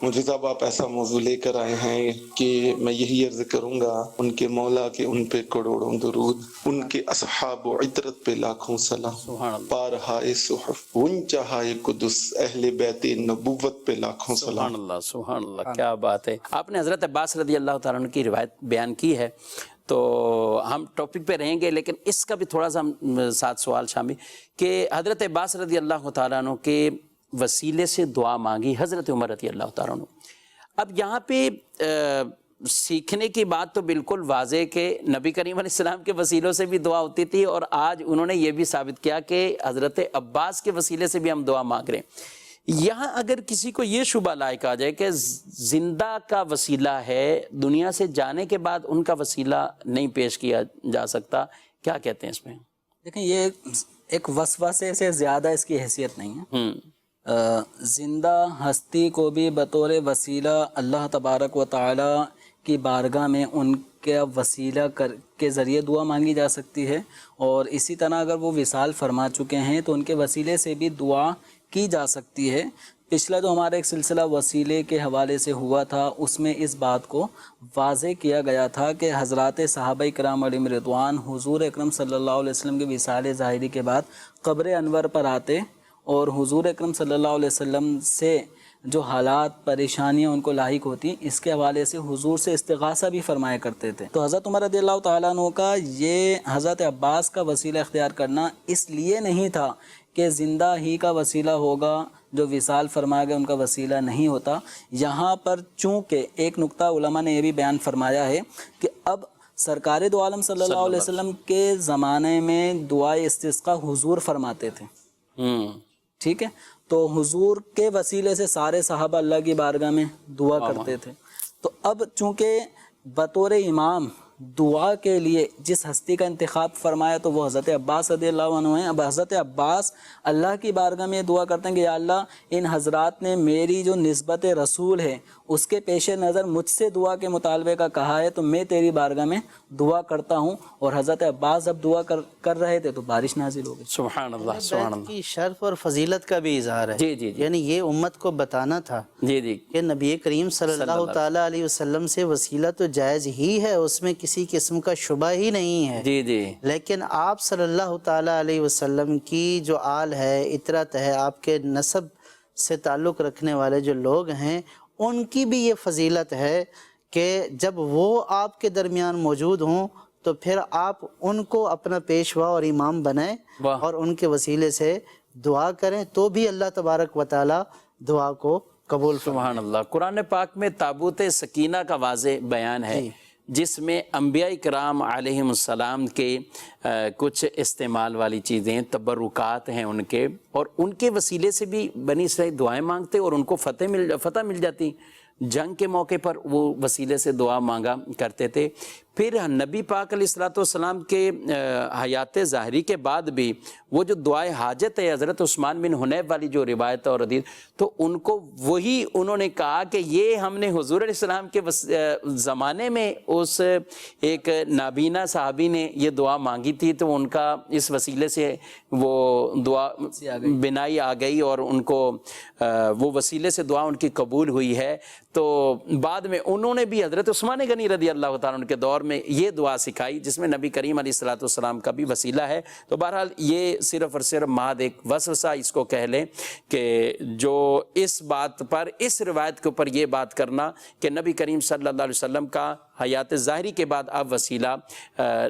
مجھے صاحب آپ ایسا موضوع لے کر آئے ہیں کہ میں یہی عرض کروں گا، ان کے مولا کے ان پہ کروڑوں درود، ان کے اصحاب و عطرت پہ لاکھوں سلام، پارہائے صحف ونچہائے قدس اہل بیت نبوت پہ لاکھوں سلام۔ سبحان اللہ، سبحان اللہ، کیا بات ہے۔ آپ نے حضرت عباس رضی اللہ تعالیٰ عنہ کی روایت بیان کی ہے، تو ہم ٹاپک پہ رہیں گے، لیکن اس کا بھی تھوڑا سا ساتھ سوال شامل کہ حضرت عباس رضی اللہ تعالیٰ عنہ کے وسیلے سے دعا مانگی حضرت عمر رضی اللہ تعالیٰ عنہ۔ اب یہاں پہ سیکھنے کی بات تو بالکل واضح کہ نبی کریم علیہ السلام کے وسیلوں سے بھی دعا ہوتی تھی، اور آج انہوں نے یہ بھی ثابت کیا کہ حضرت عباس کے وسیلے سے بھی ہم دعا مانگ رہے ہیں۔ یہاں اگر کسی کو یہ شبہ لائق آ جائے کہ زندہ کا وسیلہ ہے، دنیا سے جانے کے بعد ان کا وسیلہ نہیں پیش کیا جا سکتا، کیا کہتے ہیں اس میں؟ دیکھیں، یہ ایک وسوسے سے زیادہ اس کی حیثیت نہیں ہے۔ زندہ ہستی کو بھی بطور وسیلہ اللہ تبارک و تعالی کی بارگاہ میں ان کے وسیلہ کے ذریعے دعا مانگی جا سکتی ہے، اور اسی طرح اگر وہ وصال فرما چکے ہیں تو ان کے وسیلے سے بھی دعا کی جا سکتی ہے۔ پچھلا جو ہمارا ایک سلسلہ وسیلے کے حوالے سے ہوا تھا، اس میں اس بات کو واضح کیا گیا تھا کہ حضرات صحابہ کرام علیہم رضوان حضور اکرم صلی اللہ علیہ وسلم کے وصال ظاہری کے بعد قبر انور پر آتے، اور حضور اکرم صلی اللہ علیہ وسلم سے جو حالات پریشانیاں ان کو لاحق ہوتی، اس کے حوالے سے حضور سے استغاثہ بھی فرمایا کرتے تھے۔ تو حضرت عمر رضی اللہ تعالیٰ عنہ کا یہ حضرت عباس کا وسیلہ اختیار کرنا اس لیے نہیں تھا کہ زندہ ہی کا وسیلہ ہوگا، جو وصال فرمایا گیا ان کا وسیلہ نہیں ہوتا۔ یہاں پر چونکہ ایک نقطہ علماء نے یہ بھی بیان فرمایا ہے کہ اب سرکار دو عالم صلی اللہ علیہ وسلم کے زمانے میں دعائے استسقاء حضور فرماتے تھے، ٹھیک ہے، تو حضور کے وسیلے سے سارے صحابہ اللہ کی بارگاہ میں دعا کرتے تھے۔ تو اب چونکہ بطور امام دعا کے لیے جس ہستی کا انتخاب فرمایا تو وہ حضرت عباس رضی اللہ عنہ ہیں۔ اب حضرت عباس اللہ کی بارگاہ میں دعا کرتے ہیں کہ یا اللہ، ان حضرات نے میری جو نسبت رسول ہے اس کے پیش نظر مجھ سے دعا کے مطالبے کا کہا ہے تو میں تیری بارگاہ میں دعا کرتا ہوں. اور حضرت عباس جب دعا کر رہے تھے تو بارش نازل ہو گئی. سبحان اللہ سبحان بیت کی شرف اور فضیلت کا بھی اظہار ہے. جی جی جی یعنی یہ امت کو بتانا تھا جی جی کہ نبی کریم صلی اللہ تعالیٰ علیہ وسلم سے وسیلہ تو جائز ہی ہے، اس میں کسی قسم کا شبہ ہی نہیں ہے. جی جی لیکن آپ صلی اللہ تعالیٰ علیہ وسلم کی جو آل ہے، اطرت ہے، آپ کے نسب سے تعلق رکھنے والے جو لوگ ہیں، ان کی بھی یہ فضیلت ہے کہ جب وہ آپ کے درمیان موجود ہوں تو پھر آپ ان کو اپنا پیشوا اور امام بنائیں واہ. اور ان کے وسیلے سے دعا کریں تو بھی اللہ تبارک و تعالی دعا کو قبول فرمائے. سبحان اللہ. قرآن پاک میں تابوت سکینہ کا واضح بیان ہے جس میں انبیاء کرام علیہم السلام کے کچھ استعمال والی چیزیں، تبرکات ہیں ان کے، اور ان کے وسیلے سے بھی بنی اسرائیل دعائیں مانگتے اور ان کو فتح مل جاتی. جنگ کے موقع پر وہ وسیلے سے دعا مانگا کرتے تھے. پھر نبی پاک علیہ الصلوۃ والسلام کے حیات ظاہری کے بعد بھی وہ جو دعائے حاجت ہے حضرت عثمان بن حنیف والی جو روایت اور حدیث، تو ان کو وہی انہوں نے کہا کہ یہ ہم نے حضور علیہ السلام کے زمانے میں اس ایک نابینا صحابی نے یہ دعا مانگی تھی، تو ان کا اس وسیلے سے وہ دعا بنائی آ گئی اور ان کو وہ وسیلے سے دعا ان کی قبول ہوئی ہے. تو بعد میں انہوں نے بھی حضرت عثمان غنی رضی اللہ تعالیٰ عنہ کے دور میں یہ دعا سکھائی جس میں نبی کریم علیہ الصلوۃ والسلام کا بھی وسیلہ ہے. تو بہرحال یہ صرف اور صرف محض ایک وسوسہ اس کو کہہ لیں کہ جو اس بات پر، اس روایت کے اوپر یہ بات کرنا کہ نبی کریم صلی اللہ علیہ وسلم کا حیات ظاہری کے بعد اب وسیلہ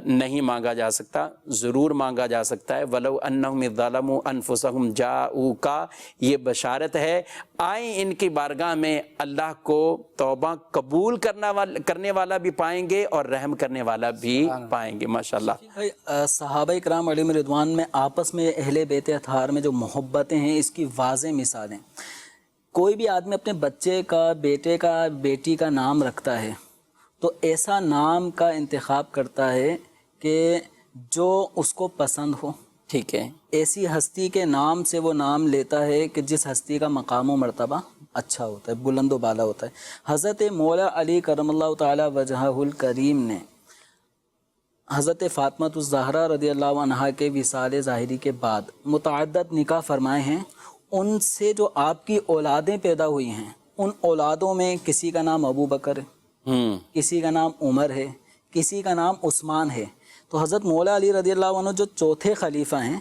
نہیں مانگا جا سکتا، ضرور مانگا جا سکتا ہے. وَلَوْ أَنَّهُمْ إِذْ ظَلَمُوا أَنفُسَهُمْ جَاءُوكَ، یہ بشارت ہے آئیں ان کی بارگاہ میں اللہ کو توبہ قبول کرنے والا بھی پائیں گے اور رحم کرنے والا بھی پائیں گے. ماشاءاللہ. صحابہ کرام علیہم رضوان میں آپس میں اہل بیت اطہار میں جو محبتیں ہیں اس کی واضح مثالیں. کوئی بھی آدمی اپنے بچے کا، بیٹے کا، بیٹی کا نام رکھتا ہے تو ایسا نام کا انتخاب کرتا ہے کہ جو اس کو پسند ہو. ٹھیک ہے. ایسی ہستی کے نام سے وہ نام لیتا ہے کہ جس ہستی کا مقام و مرتبہ اچھا ہوتا ہے، بلند و بالا ہوتا ہے. حضرت مولا علی کرم اللہ تعالی وجہہ الکریم نے حضرت فاطمہ الزہرا رضی اللہ عنہا کے وصال ظاہری کے بعد متعدد نکاح فرمائے ہیں. ان سے جو آپ کی اولادیں پیدا ہوئی ہیں، ان اولادوں میں کسی کا نام ابو بکر ہے، کسی کا نام عمر ہے، کسی کا نام عثمان ہے. تو حضرت مولا علی رضی اللہ عنہ جو چوتھے خلیفہ ہیں،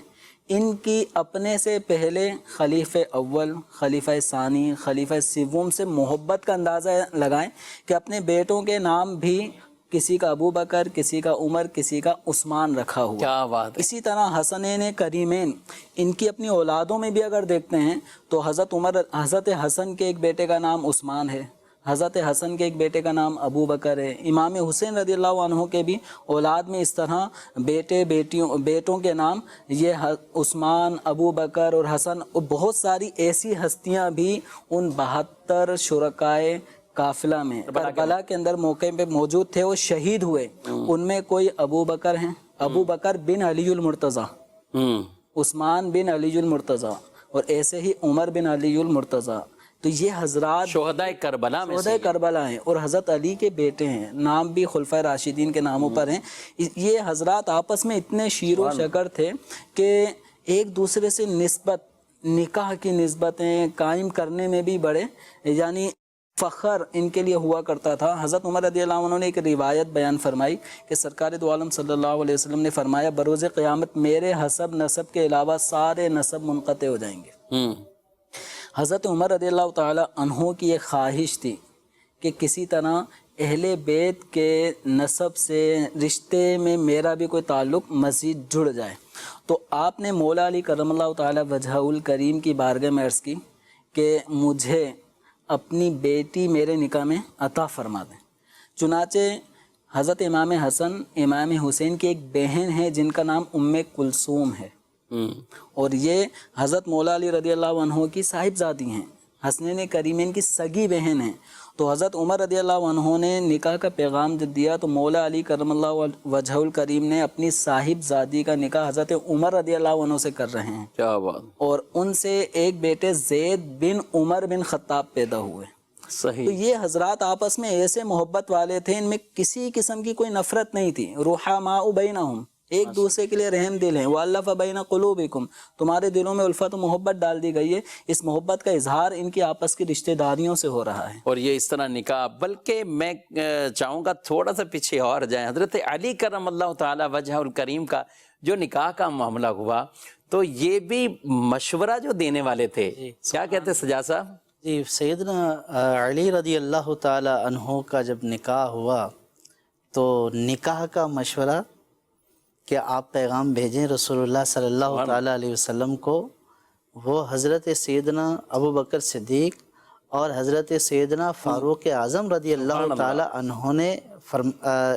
ان کی اپنے سے پہلے خلیفہ اول، خلیفہ ثانی، خلیفہ سوم سے محبت کا اندازہ لگائیں کہ اپنے بیٹوں کے نام بھی کسی کا ابو بکر، کسی کا عمر، کسی کا عثمان رکھا ہوا. کیا بات ہے. اسی طرح حسنین کریمین، ان کی اپنی اولادوں میں بھی اگر دیکھتے ہیں تو حضرت حسن کے ایک بیٹے کا نام عثمان ہے، حضرت حسن کے ایک بیٹے کا نام ابو بکر ہے. امام حسین رضی اللہ عنہ کے بھی اولاد میں اس طرح بیٹوں کے نام یہ عثمان، ابو بکر اور حسن، اور بہت ساری ایسی ہستیاں بھی ان 72 شرکائے قافلہ میں کربلا کے اندر موقع پہ موجود تھے، وہ شہید ہوئے. ان میں کوئی ابو بکر ہیں، ابو بکر بن علی المرتضیٰ، عثمان بن علی المرتضیٰ، اور ایسے ہی عمر بن علی المرتضیٰ. تو یہ حضرات شہدائے کربلا میں شہدائے کربلا ہیں اور حضرت علی کے بیٹے ہیں. نام بھی خلفائے راشدین کے ناموں پر ہیں. یہ حضرات آپس میں اتنے شیر و شکر تھے کہ ایک دوسرے سے نسبت، نکاح کی نسبتیں قائم کرنے میں بھی بڑے یعنی فخر ان کے لیے ہوا کرتا تھا. حضرت عمر رضی اللہ عنہ نے ایک روایت بیان فرمائی کہ سرکار دو عالم صلی اللہ علیہ وسلم نے فرمایا بروز قیامت میرے حسب نسب کے علاوہ سارے نسب منقطع ہو جائیں گے. حضرت عمر رضی اللہ تعالی عنہ کی ایک خواہش تھی کہ کسی طرح اہل بیت کے نسب سے رشتے میں میرا بھی کوئی تعلق مزید جڑ جائے. تو آپ نے مولا علی کرم اللہ تعالی وجہ الکریم کی بارگاہ میں عرض کی کہ مجھے اپنی بیٹی میرے نکاح میں عطا فرما دیں. چنانچہ حضرت امام حسن، امام حسین کی ایک بہن ہے جن کا نام ام کلثوم ہے، اور یہ حضرت مولا علی رضی اللہ عنہ کی صاحبزادی ہیں، حسنین کریمین کی سگی بہن ہیں. تو حضرت عمر رضی اللہ عنہ نے نکاح کا پیغام جب دیا تو مولا علی کرم اللہ وجہ الکریم نے اپنی صاحبزادی کا نکاح حضرت عمر رضی اللہ عنہ سے کر رہے ہیں. کیا بات. اور ان سے ایک بیٹے زید بن عمر بن خطاب پیدا ہوئے. صحیح. تو یہ حضرات آپس میں ایسے محبت والے تھے، ان میں کسی قسم کی کوئی نفرت نہیں تھی. رحماء بینہم، ایک دوسرے کے لیے رحم دل ہیں. وَأَلَّفَ بَيْنَ قُلُوبِكُمْ، تمہارے دلوں میں الفت و محبت ڈال دی گئی ہے. اس محبت کا اظہار ان کی آپس کی رشتہ داریوں سے ہو رہا ہے. اور یہ اس طرح نکاح، بلکہ میں چاہوں گا تھوڑا سا پیچھے اور جائیں. حضرت علی کرم اللہ تعالی وجہ الکریم کا جو نکاح کا معاملہ ہوا تو یہ بھی مشورہ جو دینے والے تھے. کیا کہتے سجاد صاحب؟ جی، سیدنا علی رضی اللہ تعالی عنہ کا جب نکاح ہوا تو نکاح کا مشورہ کہ آپ پیغام بھیجیں رسول اللہ صلی اللہ تعالی علیہ وسلم کو، وہ حضرت سیدنا ابو بکر صدیق اور حضرت سیدنا فاروق اعظم رضی اللہ تعالی عنہ نے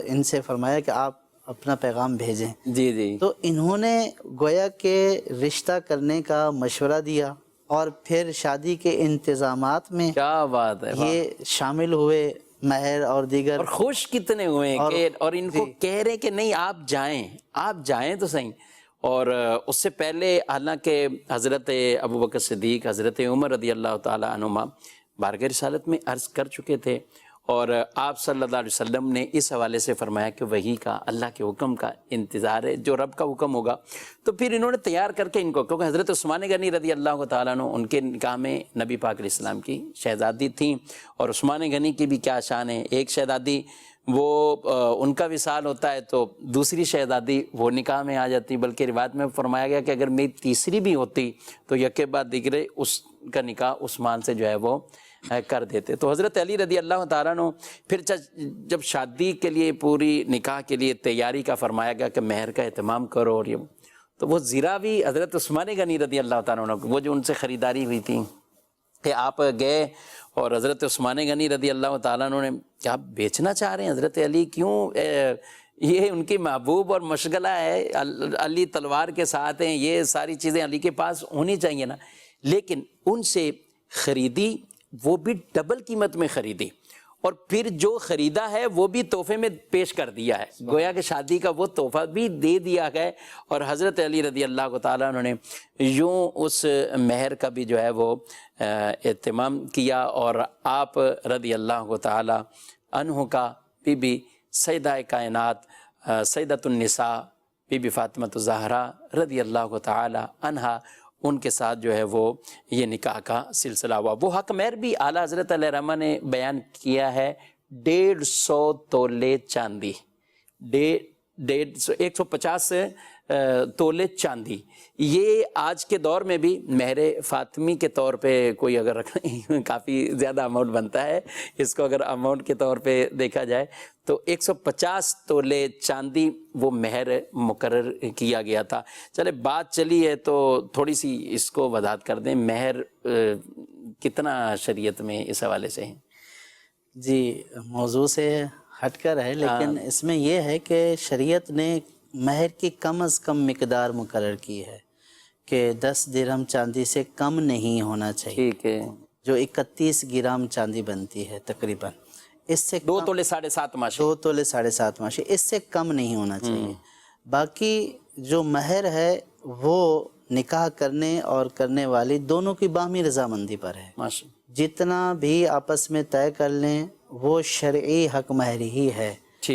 ان سے فرمایا کہ آپ اپنا پیغام بھیجیں. جی جی. تو انہوں نے گویا کہ رشتہ کرنے کا مشورہ دیا اور پھر شادی کے انتظامات میں کیا بات ہے، یہ شامل ہوئے، مہر اور دیگر. اور خوش کتنے ہوئے کہ اور ان کو کہہ رہے کہ نہیں آپ جائیں تو صحیح. اور اس سے پہلے حالانکہ حضرت ابوبکر صدیق، حضرت عمر رضی اللہ تعالی عنہما بارگاہ رسالت میں عرض کر چکے تھے، اور آپ صلی اللہ علیہ وسلم نے اس حوالے سے فرمایا کہ وحی کا، اللہ کے حکم کا انتظار ہے، جو رب کا حکم ہوگا. تو پھر انہوں نے تیار کر کے ان کو، کیونکہ حضرت عثمان غنی رضی اللہ تعالیٰ عنہ ان کے نکاح میں نبی پاک علیہ السلام کی شہزادی تھیں، اور عثمان غنی کی بھی کیا شان ہے. ایک شہزادی وہ ان کا وصال ہوتا ہے تو دوسری شہزادی وہ نکاح میں آ جاتی، بلکہ روایت میں فرمایا گیا کہ اگر میری تیسری بھی ہوتی تو یکے بعد دیگرے اس کا نکاح عثمان سے جو ہے وہ کر دیتے. تو حضرت علی رضی اللہ تعالیٰ عنہ پھر جب شادی کے لیے، پوری نکاح کے لیے تیاری کا فرمایا گیا کہ مہر کا اہتمام کرو، اور یہ تو وہ زیرہ بھی حضرت عثمان غنی رضی اللہ تعالیٰ عنہ، وہ جو ان سے خریداری ہوئی تھی کہ آپ گئے اور حضرت عثمان غنی رضی اللہ تعالیٰ عنہ نے کیا بیچنا چاہ رہے ہیں حضرت علی؟ کیوں؟ یہ ان کی محبوب اور مشغلہ ہے، علی تلوار کے ساتھ ہیں، یہ ساری چیزیں علی کے پاس ہونی چاہیے نا. لیکن ان سے خریدی، وہ بھی ڈبل قیمت میں خریدی، اور پھر جو خریدا ہے وہ بھی تحفے میں پیش کر دیا ہے. گویا کہ شادی کا وہ تحفہ بھی دے دیا گیا، اور حضرت علی رضی اللہ تعالیٰ عنہ نے یوں اس مہر کا بھی جو ہے وہ اہتمام کیا. اور آپ رضی اللہ تعالیٰ عنہ کا بی بی سیدہ کائنات، سیدۃ النساء بی بی فاطمہ الزہرا رضی اللہ تعالیٰ عنہا، ان کے ساتھ جو ہے وہ یہ نکاح کا سلسلہ ہوا. وہ حق مہر بھی اعلیٰ حضرت علیہ رحمہ نے بیان کیا ہے 150 تولے چاندی، 150 تولے چاندی. یہ آج کے دور میں بھی مہر فاطمی کے طور پہ کوئی اگر رکھنا کافی زیادہ اماؤنٹ بنتا ہے، اس کو اگر اماؤنٹ کے طور پہ دیکھا جائے تو 150 تولے چاندی وہ مہر مقرر کیا گیا تھا. چلے بات چلی ہے تو تھوڑی سی اس کو وضاحت کر دیں، مہر کتنا شریعت میں اس حوالے سے ہے؟ جی، موضوع سے ہٹ کر ہے، لیکن اس میں یہ ہے کہ شریعت نے مہر کی کم از کم مقدار مقرر کی ہے کہ 10 درہم چاندی سے کم نہیں ہونا چاہیے. ٹھیک ہے. جو 31 گرام چاندی بنتی ہے تقریباً، اس سے 2 تولے 7.5 ماشی، 2 تولے 7.5 ماشی، اس سے کم نہیں ہونا چاہیے. باقی جو مہر ہے وہ نکاح کرنے اور کرنے والی دونوں کی باہمی رضامندی پر ہے. ماشاء. جتنا بھی آپس میں طے کر لیں وہ شرعی حق مہر ہی ہے،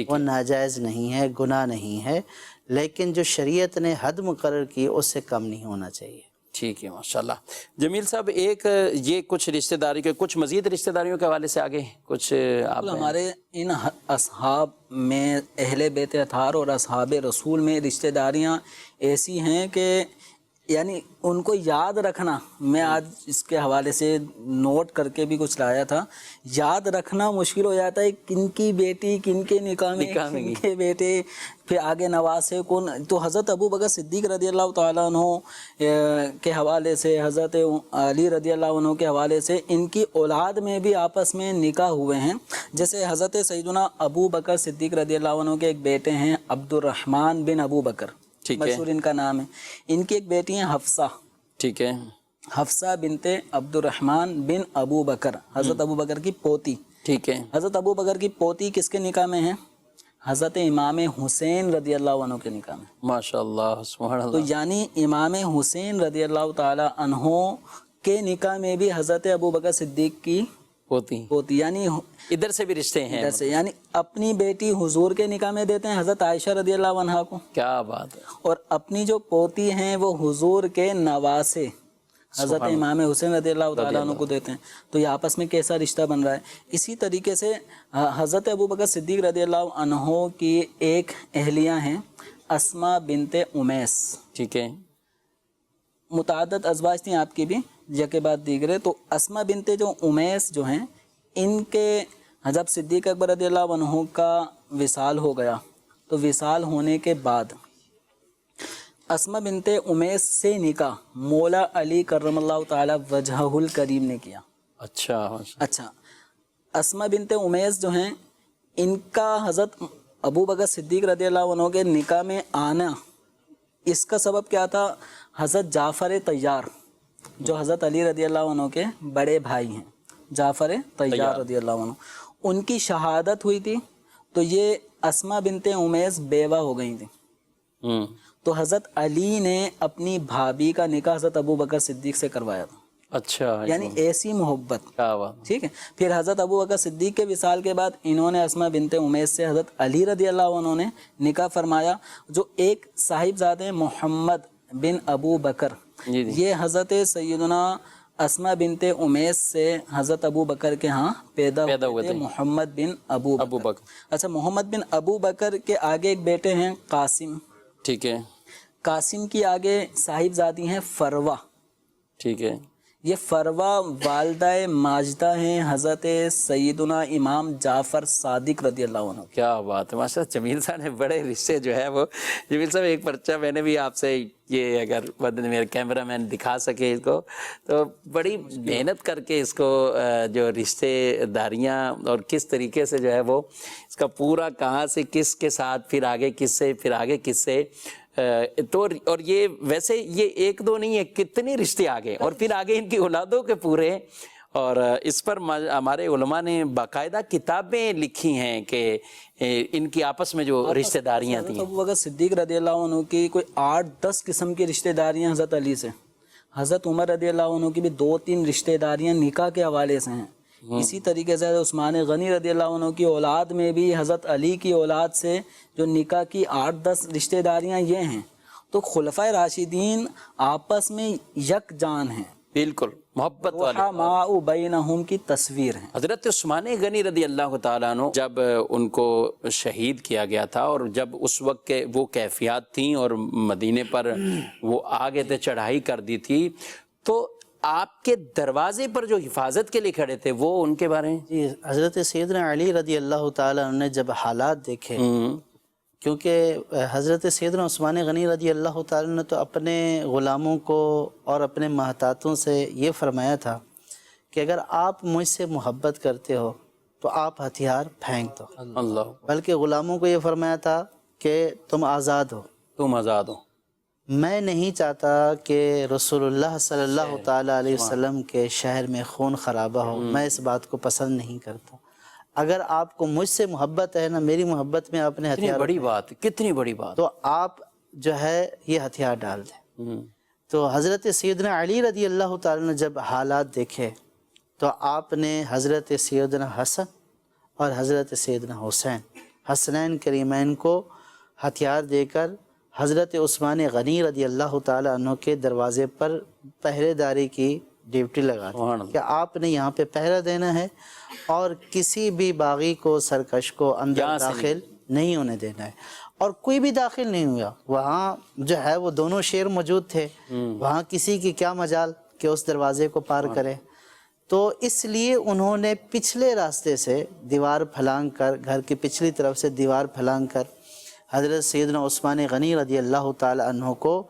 وہ ناجائز نہیں ہے، گناہ نہیں ہے، لیکن جو شریعت نے حد مقرر کی اس سے کم نہیں ہونا چاہیے. ٹھیک ہے، ماشاءاللہ. جمیل صاحب، ایک یہ کچھ رشتہ داری کے، کچھ مزید رشتہ داریوں کے حوالے سے آگے کچھ آپ ہمارے ان اصحاب میں، اہل بیت اطہار اور اصحاب رسول میں رشتہ داریاں ایسی ہیں کہ یعنی ان کو یاد رکھنا، میں آج اس کے حوالے سے نوٹ کر کے بھی کچھ لایا تھا، یاد رکھنا مشکل ہو جاتا ہے کن کی بیٹی کن کے نکاح میں، کن کے بیٹے، پھر آگے نواسے کون. تو حضرت ابو بکر صدیق رضی اللہ تعالیٰ عنہ کے حوالے سے، حضرت علی رضی اللہ عنہ کے حوالے سے ان کی اولاد میں بھی آپس میں نکاح ہوئے ہیں. جیسے حضرت سیدنا ابو بکر صدیق رضی اللہ عنہ کے ایک بیٹے ہیں عبد الرحمن بن ابو بکر، مشہور ان کا نام ہے. ان کی ایک بیٹی ہیں حفصہ. ٹھیک ہے. حفصہ بنت عبد الرحمن بن ابو بکر، حضرت ابو بکر کی پوتی. ٹھیک ہے. حضرت ابو بکر کی پوتی کس کے نکاح میں ہیں؟ حضرت امام حسین رضی اللہ عنہ کے نکاح میں. ماشاءاللہ، سبحان اللہ. تو یعنی امام حسین رضی اللہ تعالی عنہ کے نکاح میں بھی حضرت ابو بکر صدیق کی پوتی یعنی ادھر سے بھی رشتے ہیں ادھر سے، یعنی اپنی بیٹی حضور کے نکاح میں دیتے ہیں حضرت عائشہ رضی اللہ عنہا کو، کیا بات ہے، اور اپنی جو پوتی ہیں وہ حضور کے نواسے حضرت امام حسین رضی اللہ تعالیٰ عنہ کو دیتے ہیں. تو یہ آپس میں کیسا رشتہ بن رہا ہے. اسی طریقے سے حضرت ابوبکر صدیق رضی اللہ عنہ کی ایک اہلیہ ہیں اسما بنت امیس. ٹھیک ہے، متعدد ازواج تھیں آپ کی بھی یکے بعد دیگرے. تو اسما بنت جو امیس جو ہیں ان کے حضرت صدیق اکبر رضی اللہ عنہ کا وصال ہو گیا. تو وصال ہونے کے بعد اسما بنت امیس سے نکاح مولا علی کرم اللہ تعالی وجہہ الکریم نے کیا. اچھا اسما بنت امیس جو ہیں ان کا حضرت ابوبکر صدیق رضی اللہ عنہ کے نکاح میں آنا، اس کا سبب کیا تھا؟ حضرت جعفر طیار جو حضرت علی رضی اللہ عنہ کے بڑے بھائی ہیں، جعفر طیار رضی اللہ عنہ، ان کی شہادت ہوئی تھی. تو یہ اسما بنت امیس بیوہ ہو گئی تھی. تو حضرت علی نے اپنی بھابھی کا نکاح حضرت ابوبکر صدیق سے کروایا تھا. اچھا، یعنی ایسی محبت. ٹھیک ہے. پھر حضرت ابوبکر صدیق کے وصال کے بعد انہوں نے اسما بنت امیس سے حضرت علی رضی اللہ عنہ نے نکاح فرمایا، جو ایک صاحبزادے محمد بن ابو بکر، یہ حضرت سیدنا اسما بنت امیس سے حضرت ابو بکر کے ہاں پیدا ہوئے تھے، محمد بن ابو بکر. اچھا، محمد بن ابو بکر کے آگے ایک بیٹے ہیں قاسم. ٹھیک ہے. قاسم کی آگے صاحبزادی ہیں فروہ. ٹھیک ہے. یہ فروہ والدہ ماجدہ ہیں حضرت سیدنا امام جعفر صادق رضی اللہ عنہ. کیا بات ہے، ماشاء اللہ. جمیل صاحب نے بڑے رشتے جو ہے وہ، جمیل صاحب ایک پرچہ میں نے بھی آپ سے یہ، اگر میرے کیمرہ مین دکھا سکے اس کو، تو بڑی محنت کر کے اس کو جو رشتے داریاں اور کس طریقے سے جو ہے وہ اس کا پورا کہاں سے کس کے ساتھ، پھر آگے کس سے، پھر آگے کس سے، تو اور یہ ویسے یہ ایک دو نہیں ہے، کتنے رشتے آگے، اور پھر آگے ان کی اولادوں کے پورے. اور اس پر ہمارے علماء نے باقاعدہ کتابیں لکھی ہیں کہ ان کی آپس میں جو رشتہ داریاں تھیں. ابوبکر صدیق رضی اللہ عنہ کی کوئی 8-10 قسم کی رشتہ داریاں حضرت علی سے. حضرت عمر رضی اللہ عنہ کی بھی 2-3 رشتہ داریاں نکاح کے حوالے سے ہیں. اسی طریقے سے عثمان غنی رضی اللہ عنہ کی اولاد میں بھی حضرت علی کی اولاد سے جو نکاح کی 8-10 رشتہ داریاں یہ ہیں. تو خلفائے راشدین آپس میں یک جان ہیں، بالکل محبت والے، رحماء بینہم کی تصویر ہیں. حضرت عثمان غنی رضی اللہ تعالیٰ عنہ جب ان کو شہید کیا گیا تھا، اور جب اس وقت کے وہ کیفیات تھیں اور مدینے پر وہ آگے تھے، چڑھائی کر دی تھی، تو آپ کے دروازے پر جو حفاظت کے لیے کھڑے تھے وہ ان کے بارے میں؟ جی، حضرت سیدنا علی رضی اللہ تعالیٰ عنہ نے جب حالات دیکھے، کیونکہ حضرت سیدنا عثمان غنی رضی اللہ تعالیٰ نے تو اپنے غلاموں کو اور اپنے محتاطوں سے یہ فرمایا تھا کہ اگر آپ مجھ سے محبت کرتے ہو تو آپ ہتھیار پھینک دو. اللہ. بلکہ غلاموں کو یہ فرمایا تھا کہ تم آزاد ہو، تم آزاد ہو. میں نہیں چاہتا کہ رسول اللہ صلی اللہ تعالیٰ علیہ وسلم کے شہر میں خون خرابہ ہو، میں اس بات کو پسند نہیں کرتا. اگر آپ کو مجھ سے محبت ہے نا، میری محبت میں آپ نے ہتھیار، بڑی بات، کتنی بڑی بات، تو آپ جو ہے یہ ہتھیار ڈال دیں. تو حضرت سیدنا علی رضی اللہ تعالیٰ نے جب حالات دیکھے تو آپ نے حضرت سیدنا حسن اور حضرت سیدنا حسین، حسنین کریمین کو ہتھیار دے کر حضرت عثمان غنی رضی اللہ تعالیٰ عنہ کے دروازے پر پہرے داری کی ڈیوٹی لگا دی کہ آپ نے یہاں پہ پہرا دینا ہے اور کسی بھی باغی کو، سرکش کو اندر داخل نہیں ہونے دینا ہے. اور کوئی بھی داخل نہیں ہوا. وہاں جو ہے وہ دونوں شیر موجود تھے، وہاں کسی کی کیا مجال کہ اس دروازے کو پار کرے. تو اس لیے انہوں نے پچھلے راستے سے دیوار پھلانگ کر، گھر کی پچھلی طرف سے دیوار پھلانگ کر حضرت سیدنا عثمان غنی رضی اللہ تعالی عنہ کو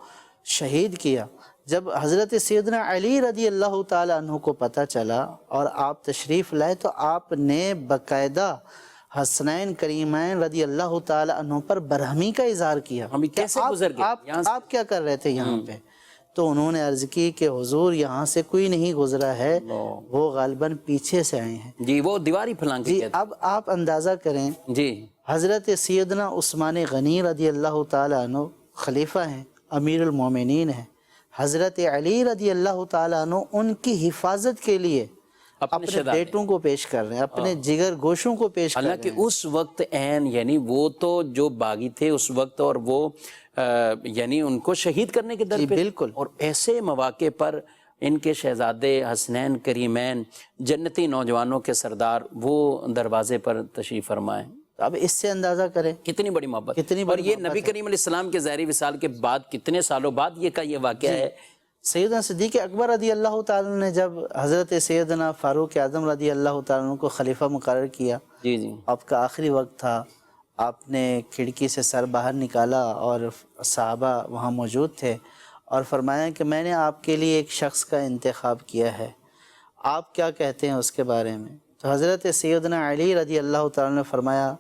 شہید کیا. جب حضرت سیدنا علی رضی اللہ تعالی عنہ کو پتہ چلا اور آپ تشریف لائے تو آپ نے باقاعدہ حسنین کریمین رضی اللہ تعالی عنہ پر برہمی کا اظہار کیا. کیسے گزر گئے؟ آپ کیا کر رہے تھے یہاں پہ؟ تو انہوں نے عرض کی کہ حضور یہاں سے کوئی نہیں گزرا ہے، وہ غالباً پیچھے سے آئے ہیں. جی، وہ دیواری پھلانگ کے. جی، اب آپ اندازہ کریں، جی، حضرت سیدنا عثمان غنی رضی اللہ تعالی عنہ خلیفہ ہیں، امیر المومنین ہیں. حضرت علی رضی اللہ تعالی عنہ ان کی حفاظت کے لیے اپنے شہزادے، بیٹوں کو پیش کر رہے ہیں، اپنے جگر گوشوں کو پیش کر رہے حالانکہ ہیں۔ اس وقت عین یعنی وہ تو جو باغی تھے اس وقت، اور وہ یعنی ان کو شہید کرنے کے در جی پہ، بالکل۔ اور ایسے مواقع پر ان کے شہزادے حسنین کریمین جنتی نوجوانوں کے سردار وہ دروازے پر تشریف فرمائیں، اب اس سے اندازہ کریں کتنی بڑی محبت، کتنی اور بڑی یہ محبت نبی کریم علیہ السلام کے ظاہری وصال کے بعد کتنے سالوں بعد یہ واقعہ ہے۔ سیدنا صدیق اکبر رضی اللہ تعالیٰ نے جب حضرت سیدنا فاروق اعظم رضی اللہ تعالیٰ کو خلیفہ مقرر کیا، جی جی، آپ کا آخری وقت تھا، آپ نے کھڑکی سے سر باہر نکالا اور صحابہ وہاں موجود تھے، اور فرمایا کہ میں نے آپ کے لیے ایک شخص کا انتخاب کیا ہے، آپ کیا کہتے ہیں اس کے بارے میں؟ تو حضرت سیدنا علی رضی اللہ تعالیٰ نے فرمایا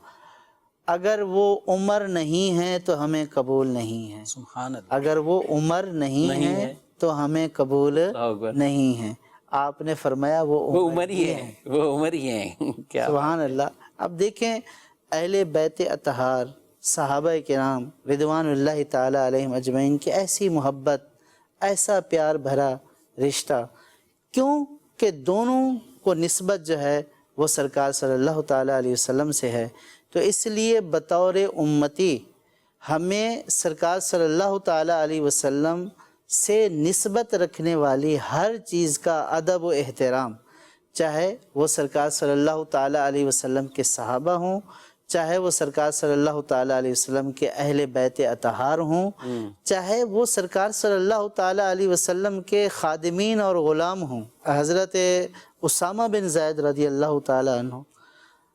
اگر وہ عمر نہیں ہے تو ہمیں قبول نہیں ہے، سبحان اللہ، اگر وہ عمر نہیں ہے تو ہمیں قبول نہیں ہے۔ آپ نے فرمایا وہ عمر ہی ہے، وہ عمر ہی ہے، کیا سبحان اللہ۔ اب دیکھیں اہل بیت اطہار صحابہ کرام رضوان اللہ تعالی علیہم اجمعین کی ایسی محبت، ایسا پیار بھرا رشتہ، کیوں کہ دونوں کو نسبت جو ہے وہ سرکار صلی اللہ تعالی علیہ وسلم سے ہے، تو اس لیے بطور امتی ہمیں سرکار صلی اللہ تعالی علیہ وسلم سے نسبت رکھنے والی ہر چیز کا ادب و احترام، چاہے وہ سرکار صلی اللہ تعالی علیہ وسلم کے صحابہ ہوں، چاہے وہ سرکار صلی اللہ تعالی علیہ وسلم کے اہل بیت اطہار ہوں، چاہے وہ سرکار صلی اللہ تعالی علیہ وسلم کے خادمین اور غلام ہوں۔ حضرت اسامہ بن زید رضی اللہ تعالی عنہ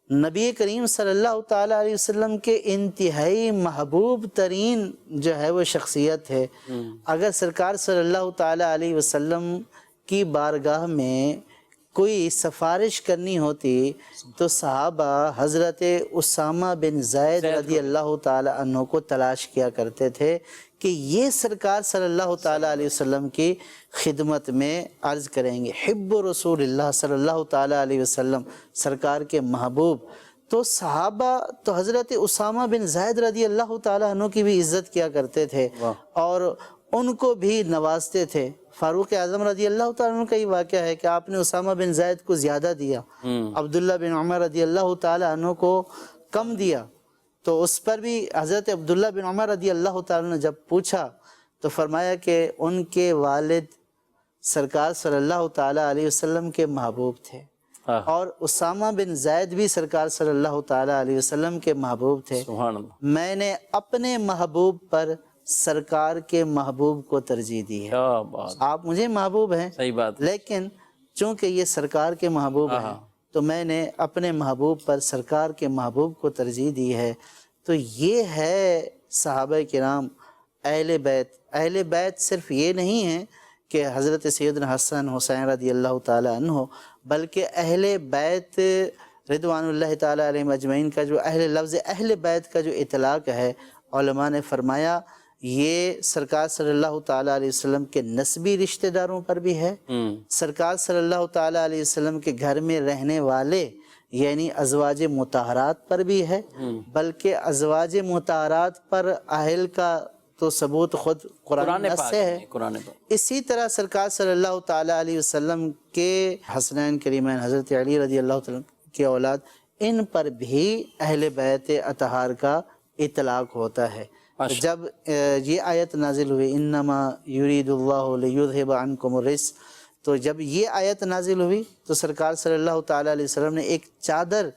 نبی کریم صلی اللہ تعالی علیہ وسلم کے انتہائی محبوب ترین جو ہے وہ شخصیت ہے۔ اگر سرکار صلی اللہ تعالی علیہ وسلم کی بارگاہ میں کوئی سفارش کرنی ہوتی تو صحابہ حضرت اسامہ بن زید رضی اللہ تعالی عنہ کو تلاش کیا کرتے تھے کہ یہ سرکار صلی اللہ تعالی علیہ وسلم کی خدمت میں عرض کریں گے، حب رسول اللہ صلی اللہ تعالی علیہ وسلم، سرکار کے محبوب۔ تو صحابہ تو حضرت اسامہ بن زید رضی اللہ تعالی عنہ کی بھی عزت کیا کرتے تھے اور ان کو بھی نوازتے تھے۔ فاروق اعظم رضی اللہ تعالیٰ عنہ کا یہ واقعہ ہے کہ آپ نے اسامہ بن زید کو زیادہ دیا، عبداللہ بن عمر رضی اللہ تعالیٰ عنہ کو کم دیا، تو اس پر بھی حضرت عبداللہ بن عمر رضی اللہ تعالیٰ نے جب پوچھا تو فرمایا کہ ان کے والد سرکار صلی اللہ تعالیٰ علیہ وسلم کے محبوب تھے، اور اسامہ بن زید بھی سرکار صلی اللہ تعالیٰ علیہ وسلم کے محبوب تھے۔ سبحان اللہ، میں نے اپنے محبوب پر سرکار کے محبوب کو ترجیح دی ہے۔ کیا بات، آپ مجھے محبوب ہیں، صحیح بات، لیکن چونکہ یہ سرکار کے محبوب ہیں تو میں نے اپنے محبوب پر سرکار کے محبوب کو ترجیح دی ہے۔ تو یہ ہے صحابہ کرام اہل بیت۔ اہل بیت صرف یہ نہیں ہے کہ حضرت سیدنا حسن حسین رضی اللہ تعالی عنہ، بلکہ اہل بیت رضوان اللہ تعالی علیہ اجمعین کا جو لفظ اہل بیت کا جو اطلاق ہے، علماء نے فرمایا یہ سرکار صلی اللہ تعالیٰ علیہ وسلم کے نسبی رشتہ داروں پر بھی ہے، سرکار صلی اللہ تعالیٰ علیہ وسلم کے گھر میں رہنے والے یعنی ازواج مطہرات پر بھی ہے، بلکہ ازواج مطہرات پر اہل کا تو ثبوت خود قرآن سے ہے۔ اسی طرح سرکار صلی اللہ تعالیٰ علیہ وسلم کے حسنین کریمین حضرت علی رضی اللہ تعالیٰ کی اولاد، ان پر بھی اہل بیت اطہار کا اطلاق ہوتا ہے۔ جب یہ آیت نازل ہوئی انما یرید اللہ لیذھب عنکم الرجس، تو جب یہ آیت نازل ہوئی تو سرکار صلی اللہ تعالیٰ علیہ وسلم نے ایک چادر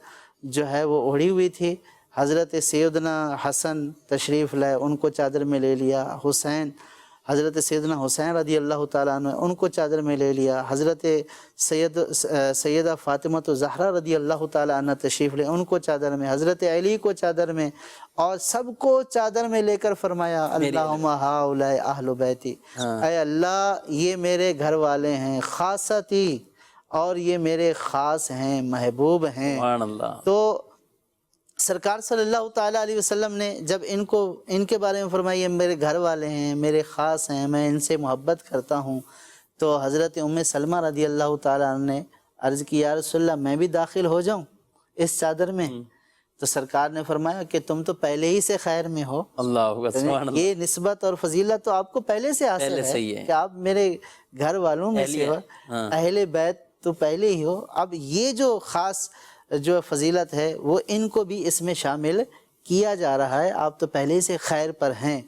جو ہے وہ اوڑھی ہوئی تھی، حضرت سیدنا حسن تشریف لائے، ان کو چادر میں لے لیا، حضرت سیدنا حسین رضی اللہ تعالیٰ عنہ ان کو چادر میں لے لیا، حضرت سیدہ فاطمہ زہرا رضی اللہ تعالیٰ عنہ تشریف لے، ان کو چادر میں، حضرت علی کو چادر میں، اور سب کو چادر میں لے کر فرمایا اللہم ہؤلاء اہل بیتی، اے اللہ یہ میرے گھر والے ہیں خاصتی، اور یہ میرے خاص ہیں، محبوب ہیں۔ تو سرکار صلی اللہ تعالیٰ علیہ وسلم نے جب ان کے بارے میں فرمایا یہ میرے گھر والے ہیں، میرے خاص ہیں، میں ان سے محبت کرتا ہوں، تو حضرت ام سلمہ رضی اللہ تعالیٰ عنہ نے عرض کی یا رسول اللہ میں بھی داخل ہو جاؤں اس چادر میں؟ تو سرکار نے فرمایا کہ تم تو پہلے ہی سے خیر میں ہو، یہ نسبت اور فضیلت تو آپ کو پہلے سے حاصل ہے کہ آپ میرے گھر والوں میں سے ہو، اہل بیت تو پہلے ہی ہو. اب یہ جو خاص جو فضیلت ہے وہ ان کو بھی اس میں شامل کیا جا رہا ہے. آپ تو پہلے سے خیر پر ہیں.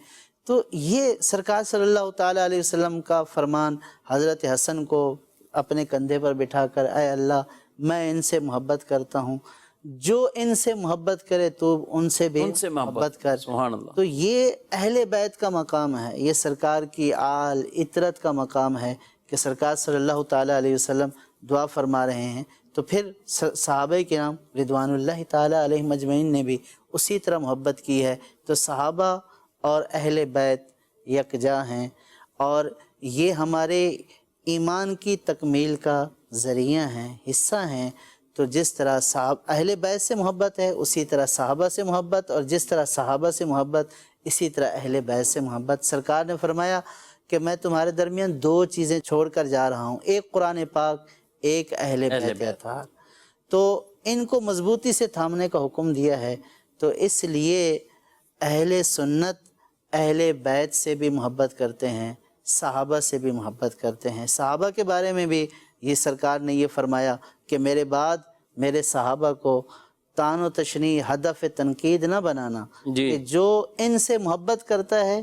تو یہ سرکار صلی اللہ تعالیٰ علیہ وسلم کا فرمان حضرت حسن کو اپنے کندھے پر بٹھا کر اے اللہ میں ان سے محبت کرتا ہوں, جو ان سے محبت کرے تو ان سے بھی محبت کر. سبحان اللہ. تو یہ اہل بیت کا مقام ہے, یہ سرکار کی آل اطرت کا مقام ہے کہ سرکار صلی اللہ تعالیٰ علیہ وسلم دعا فرما رہے ہیں. تو پھر صحابہ کرام رضوان اللہ تعالیٰ علیہم اجمعین نے بھی اسی طرح محبت کی ہے. تو صحابہ اور اہل بیت یکجا ہیں اور یہ ہمارے ایمان کی تکمیل کا ذریعہ ہیں, حصہ ہیں. تو جس طرح اہل بیت سے محبت ہے اسی طرح صحابہ سے محبت, اور جس طرح صحابہ سے محبت اسی طرح اہل بیت سے محبت. سرکار نے فرمایا کہ میں تمہارے درمیان 2 چیزیں چھوڑ کر جا رہا ہوں, ایک قرآن پاک, ایک اہل بیت اطہار. تو ان کو مضبوطی سے تھامنے کا حکم دیا ہے. تو اس لیے اہل سنت اہل بیت سے بھی محبت کرتے ہیں, صحابہ سے بھی محبت کرتے ہیں. صحابہ کے بارے میں بھی یہ سرکار نے یہ فرمایا کہ میرے بعد میرے صحابہ کو طعن و تشنیع ہدف تنقید نہ بنانا, کہ جو ان سے محبت کرتا ہے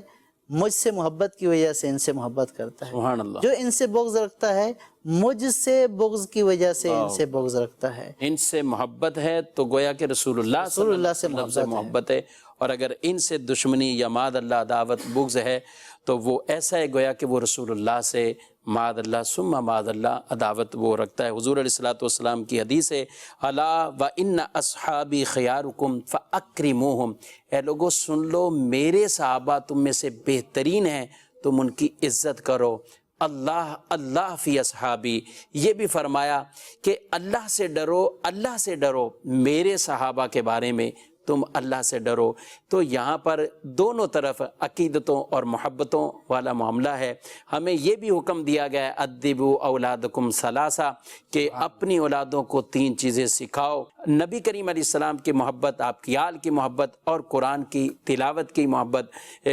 مجھ سے محبت کی وجہ سے ان سے محبت کرتا ہے, سبحان اللہ. جو ان سے بغض رکھتا ہے مجھ سے بغض کی وجہ سے ان سے بغض رکھتا ہے. ان سے محبت ہے تو گویا کہ رسول اللہ صلی اللہ علیہ وسلم سے محبت ہے, اور اگر ان سے دشمنی یا معاذ اللہ عداوت بغض ہے تو وہ ایسا ہے گویا کہ وہ رسول اللہ سے معاذ اللہ ثم معاذ اللہ عداوت وہ رکھتا ہے. حضور علیہ الصلوۃ والسلام کی حدیث ہے الا وان اصحابی خیارکم فاکرموہم, اے لوگو سن لو میرے صحابہ تم میں سے بہترین ہیں, تم ان کی عزت کرو. اللہ اللہ فی اصحابی, یہ بھی فرمایا کہ اللہ سے ڈرو, اللہ سے ڈرو, میرے صحابہ کے بارے میں تم اللہ سے ڈرو. تو یہاں پر دونوں طرف عقیدتوں اور محبتوں والا معاملہ ہے. ہمیں یہ بھی حکم دیا گیا ہے ادبوا اولادکم ثلاثا, کہ اپنی اولادوں کو 3 چیزیں سکھاؤ. نبی کریم علیہ السلام کی محبت, آپ کی آل کی محبت, اور قرآن کی تلاوت کی محبت.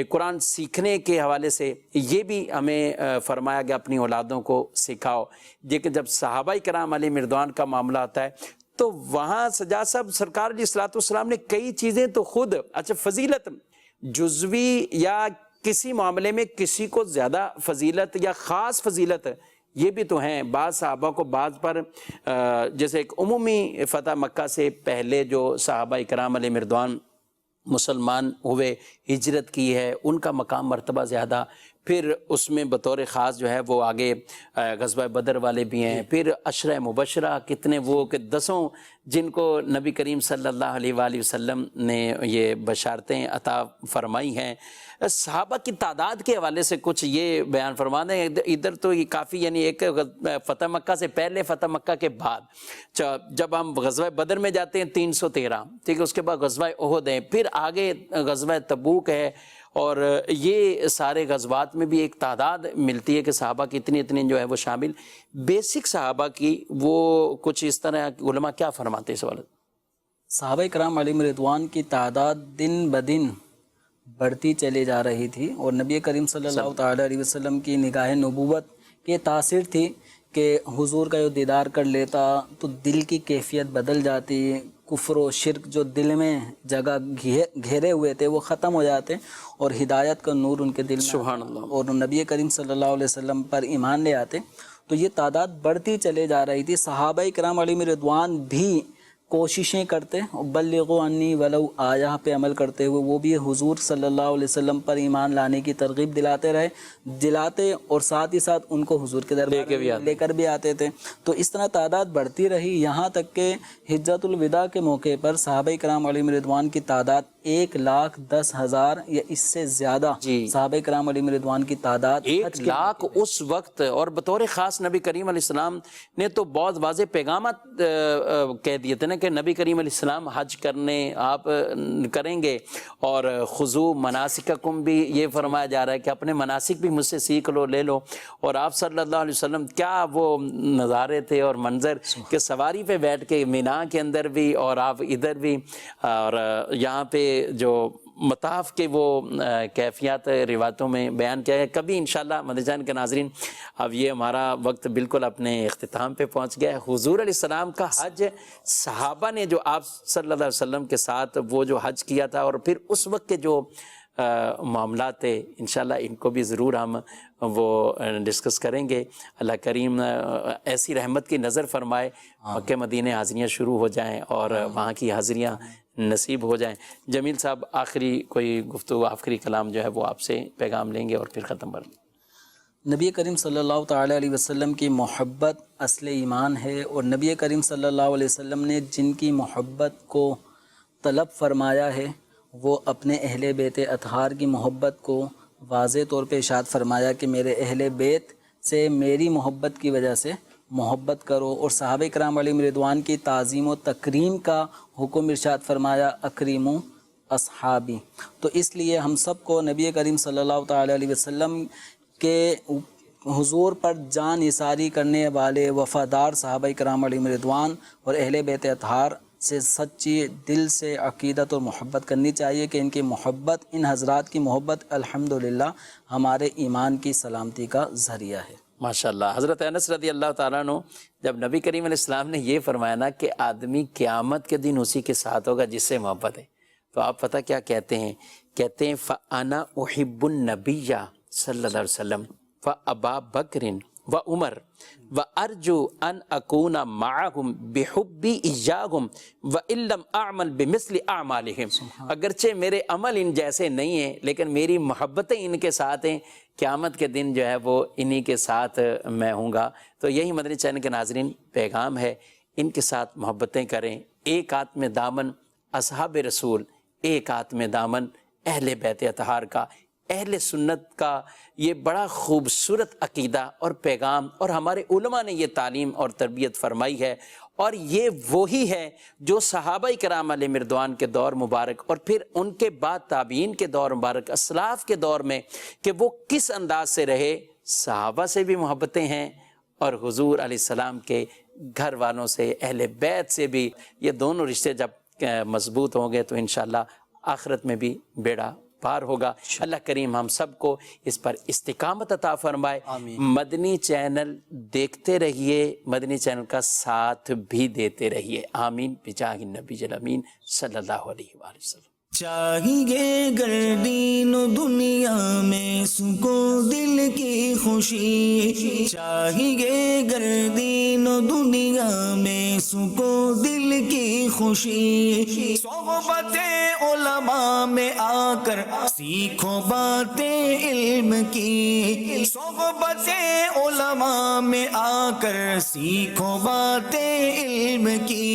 قرآن سیکھنے کے حوالے سے یہ بھی ہمیں فرمایا گیا اپنی اولادوں کو سکھاؤ. لیکن جب صحابہ کرام علیہ رضوان کا معاملہ آتا ہے تو وہاں سجاد صاحب سرکار علیہ الصلوۃ والسلام نے کئی چیزیں تو خود, اچھا فضیلت جزوی یا کسی معاملے میں کسی کو زیادہ فضیلت یا خاص فضیلت یہ بھی تو ہیں. بعض صحابہ کو بعض پر جیسے ایک عمومی فتح مکہ سے پہلے جو صحابہ کرام علیہ رضوان مسلمان ہوئے, ہجرت کی ہے, ان کا مقام مرتبہ زیادہ. پھر اس میں بطور خاص جو ہے وہ آگے غزوہ بدر والے بھی ہیں. پھر عشرہ مبشرہ کتنے وہ کہ 10 جن کو نبی کریم صلی اللہ علیہ وآلہ وسلم نے یہ بشارتیں عطا فرمائی ہیں. صحابہ کی تعداد کے حوالے سے کچھ یہ بیان فرما دیں. ادھر تو یہ کافی, یعنی ایک فتح مکہ سے پہلے, فتح مکہ کے بعد, جب ہم غزوہ بدر میں جاتے ہیں 313, ٹھیک ہے, اس کے بعد غزوہ احد ہے, پھر آگے غزوہ تبوک ہے, اور یہ سارے غزوات میں بھی ایک تعداد ملتی ہے کہ صحابہ کی اتنی جو ہے وہ شامل. بیسک صحابہ کی وہ کچھ اس طرح علماء کیا فرماتے ہیں اس والے؟ صحابہ کرام علیہم رضوان کی تعداد دن بدن بڑھتی چلی جا رہی تھی, اور نبی کریم صلی اللہ تعالیٰ علیہ وسلم کی نگاہ نبوت کی تاثیر تھی کہ حضور کا جو دیدار کر لیتا تو دل کی کیفیت بدل جاتی, کفر و شرک جو دل میں جگہ گھیرے ہوئے تھے وہ ختم ہو جاتے, اور ہدایت کا نور ان کے دل میں سبحان اللہ, اور نبی کریم صلی اللہ علیہ وسلم پر ایمان لے آتے. تو یہ تعداد بڑھتی چلے جا رہی تھی. صحابہ کرام علیہم رضوان بھی کوششیں کرتے, بلغوا عنی ولو آیہ پہ عمل کرتے ہوئے وہ بھی حضور صلی اللہ علیہ وسلم پر ایمان لانے کی ترغیب دلاتے, اور ساتھ ہی ساتھ ان کو حضور کے دربار لے کر بھی آتے تھے. تو اس طرح تعداد بڑھتی رہی, یہاں تک کہ حجۃ الوداع کے موقع پر صحابہ کرام علیہم رضوان کی تعداد 1,10,000 یا اس سے زیادہ صحابہ کرام علیہم رضوان کی تعداد 1,00,000 اس وقت. اور بطور خاص نبی کریم علیہ السلام نے تو بہت واضح پیغامات کہہ دیے تھے نا کہ نبی کریم علیہ السلام حج کرنے آپ کریں گے, اور خضوع مناسککم بھی یہ فرمایا جا رہا ہے کہ اپنے مناسک بھی مجھ سے سیکھ لو, لے لو. اور آپ صلی اللہ علیہ وسلم کیا وہ نظارے تھے اور منظر کہ سواری پہ بیٹھ کے مینا کے اندر بھی, اور آپ ادھر بھی, اور یہاں پہ جو مطاف کے وہ کیفیات روایتوں میں بیان کیا ہے. کبھی انشاءاللہ مدنی چینل کے ناظرین اب یہ ہمارا وقت بالکل اپنے اختتام پہ پہنچ گیا ہے. حضور علیہ السلام کا حج صحابہ نے جو آپ صلی اللہ علیہ وسلم کے ساتھ وہ جو حج کیا تھا اور پھر اس وقت کے جو معاملات تھے انشاءاللہ ان کو بھی ضرور ہم وہ ڈسکس کریں گے. اللہ کریم ایسی رحمت کی نظر فرمائے مکہ مدینہ حاضریاں شروع ہو جائیں اور وہاں کی حاضریاں نصیب ہو جائیں. جمیل صاحب آخری کوئی گفتگو آخری کلام جو ہے وہ آپ سے پیغام لیں گے اور پھر ختم کر دیں. نبی کریم صلی اللہ تعالیٰ علیہ وسلم کی محبت اصل ایمان ہے، اور نبی کریم صلی اللہ علیہ وسلم نے جن کی محبت کو طلب فرمایا ہے وہ اپنے اہل بیت اطہار کی محبت کو واضح طور پہ ارشاد فرمایا کہ میرے اہل بیت سے میری محبت کی وجہ سے محبت کرو، اور صحابہ کرام علیہم رضوان کی تعظیم و تکریم کا حکم ارشاد فرمایا اکریم اصحابی. تو اس لیے ہم سب کو نبی کریم صلی اللہ تعالیٰ علیہ وسلم کے حضور پر جان نثاری کرنے والے وفادار صحابہ کرام علیہم رضوان اور اہل بیت اطہار سے سچی دل سے عقیدت اور محبت کرنی چاہیے کہ ان کی محبت، ان حضرات کی محبت الحمدللہ ہمارے ایمان کی سلامتی کا ذریعہ ہے. ماشاءاللہ. حضرت انس رضی اللہ تعالیٰ عنہ جب نبی کریم علیہ السلام نے یہ فرمایا نا کہ آدمی قیامت کے دن اسی کے ساتھ ہوگا جس سے محبت ہے، تو آپ پتہ کیا کہتے ہیں؟ کہتے ہیں فَأَنَا أُحِبُّ النَّبِيَّ صلی اللہ علیہ وسلم وَأَبَا بَكْرٍ وَعُمَرٍ وَأَرْجُو أَنْ أَكُونَ مَعَهُمْ بِحُبِّي إِيَّاهُمْ وَإِن لَّمْ أَعْمَلْ بِمِثْلِ أَعْمَالِهِمْ. اگرچہ میرے عمل ان جیسے نہیں ہیں لیکن میری محبتیں ان کے ساتھ ہیں، قیامت کے دن جو ہے وہ انہی کے ساتھ میں ہوں گا. تو یہی مدنی چینل کے ناظرین پیغام ہے، ان کے ساتھ محبتیں کریں. ایک ہاتھ میں دامن اصحاب رسول، ایک ہاتھ میں دامن اہل بیت اطہار کا، اہل سنت کا. یہ بڑا خوبصورت عقیدہ اور پیغام، اور ہمارے علماء نے یہ تعلیم اور تربیت فرمائی ہے، اور یہ وہی ہے جو صحابہ کرام علیہ رضوان کے دور مبارک اور پھر ان کے بعد تابعین کے دور مبارک، اسلاف کے دور میں کہ وہ کس انداز سے رہے. صحابہ سے بھی محبتیں ہیں اور حضور علیہ السلام کے گھر والوں سے، اہل بیت سے بھی. یہ دونوں رشتے جب مضبوط ہوں گے تو انشاءاللہ آخرت میں بھی بیڑا پار ہوگا. اللہ کریم ہم سب کو اس پر استقامت عطا فرمائے. مدنی چینل دیکھتے رہیے، مدنی چینل کا ساتھ بھی دیتے رہیے. آمین بجاہ النبی الامین صلی اللہ علیہ وآلہ وسلم. چاہیے گر دین و دنیا میں سکون دل کی خوشی، چاہیے گر دین و دنیا میں سکون دل کی خوشی. صحبت علماء میں آ کر سیکھو باتیں علم کی، صحبت علماء میں آ کر سیکھو باتیں علم کی.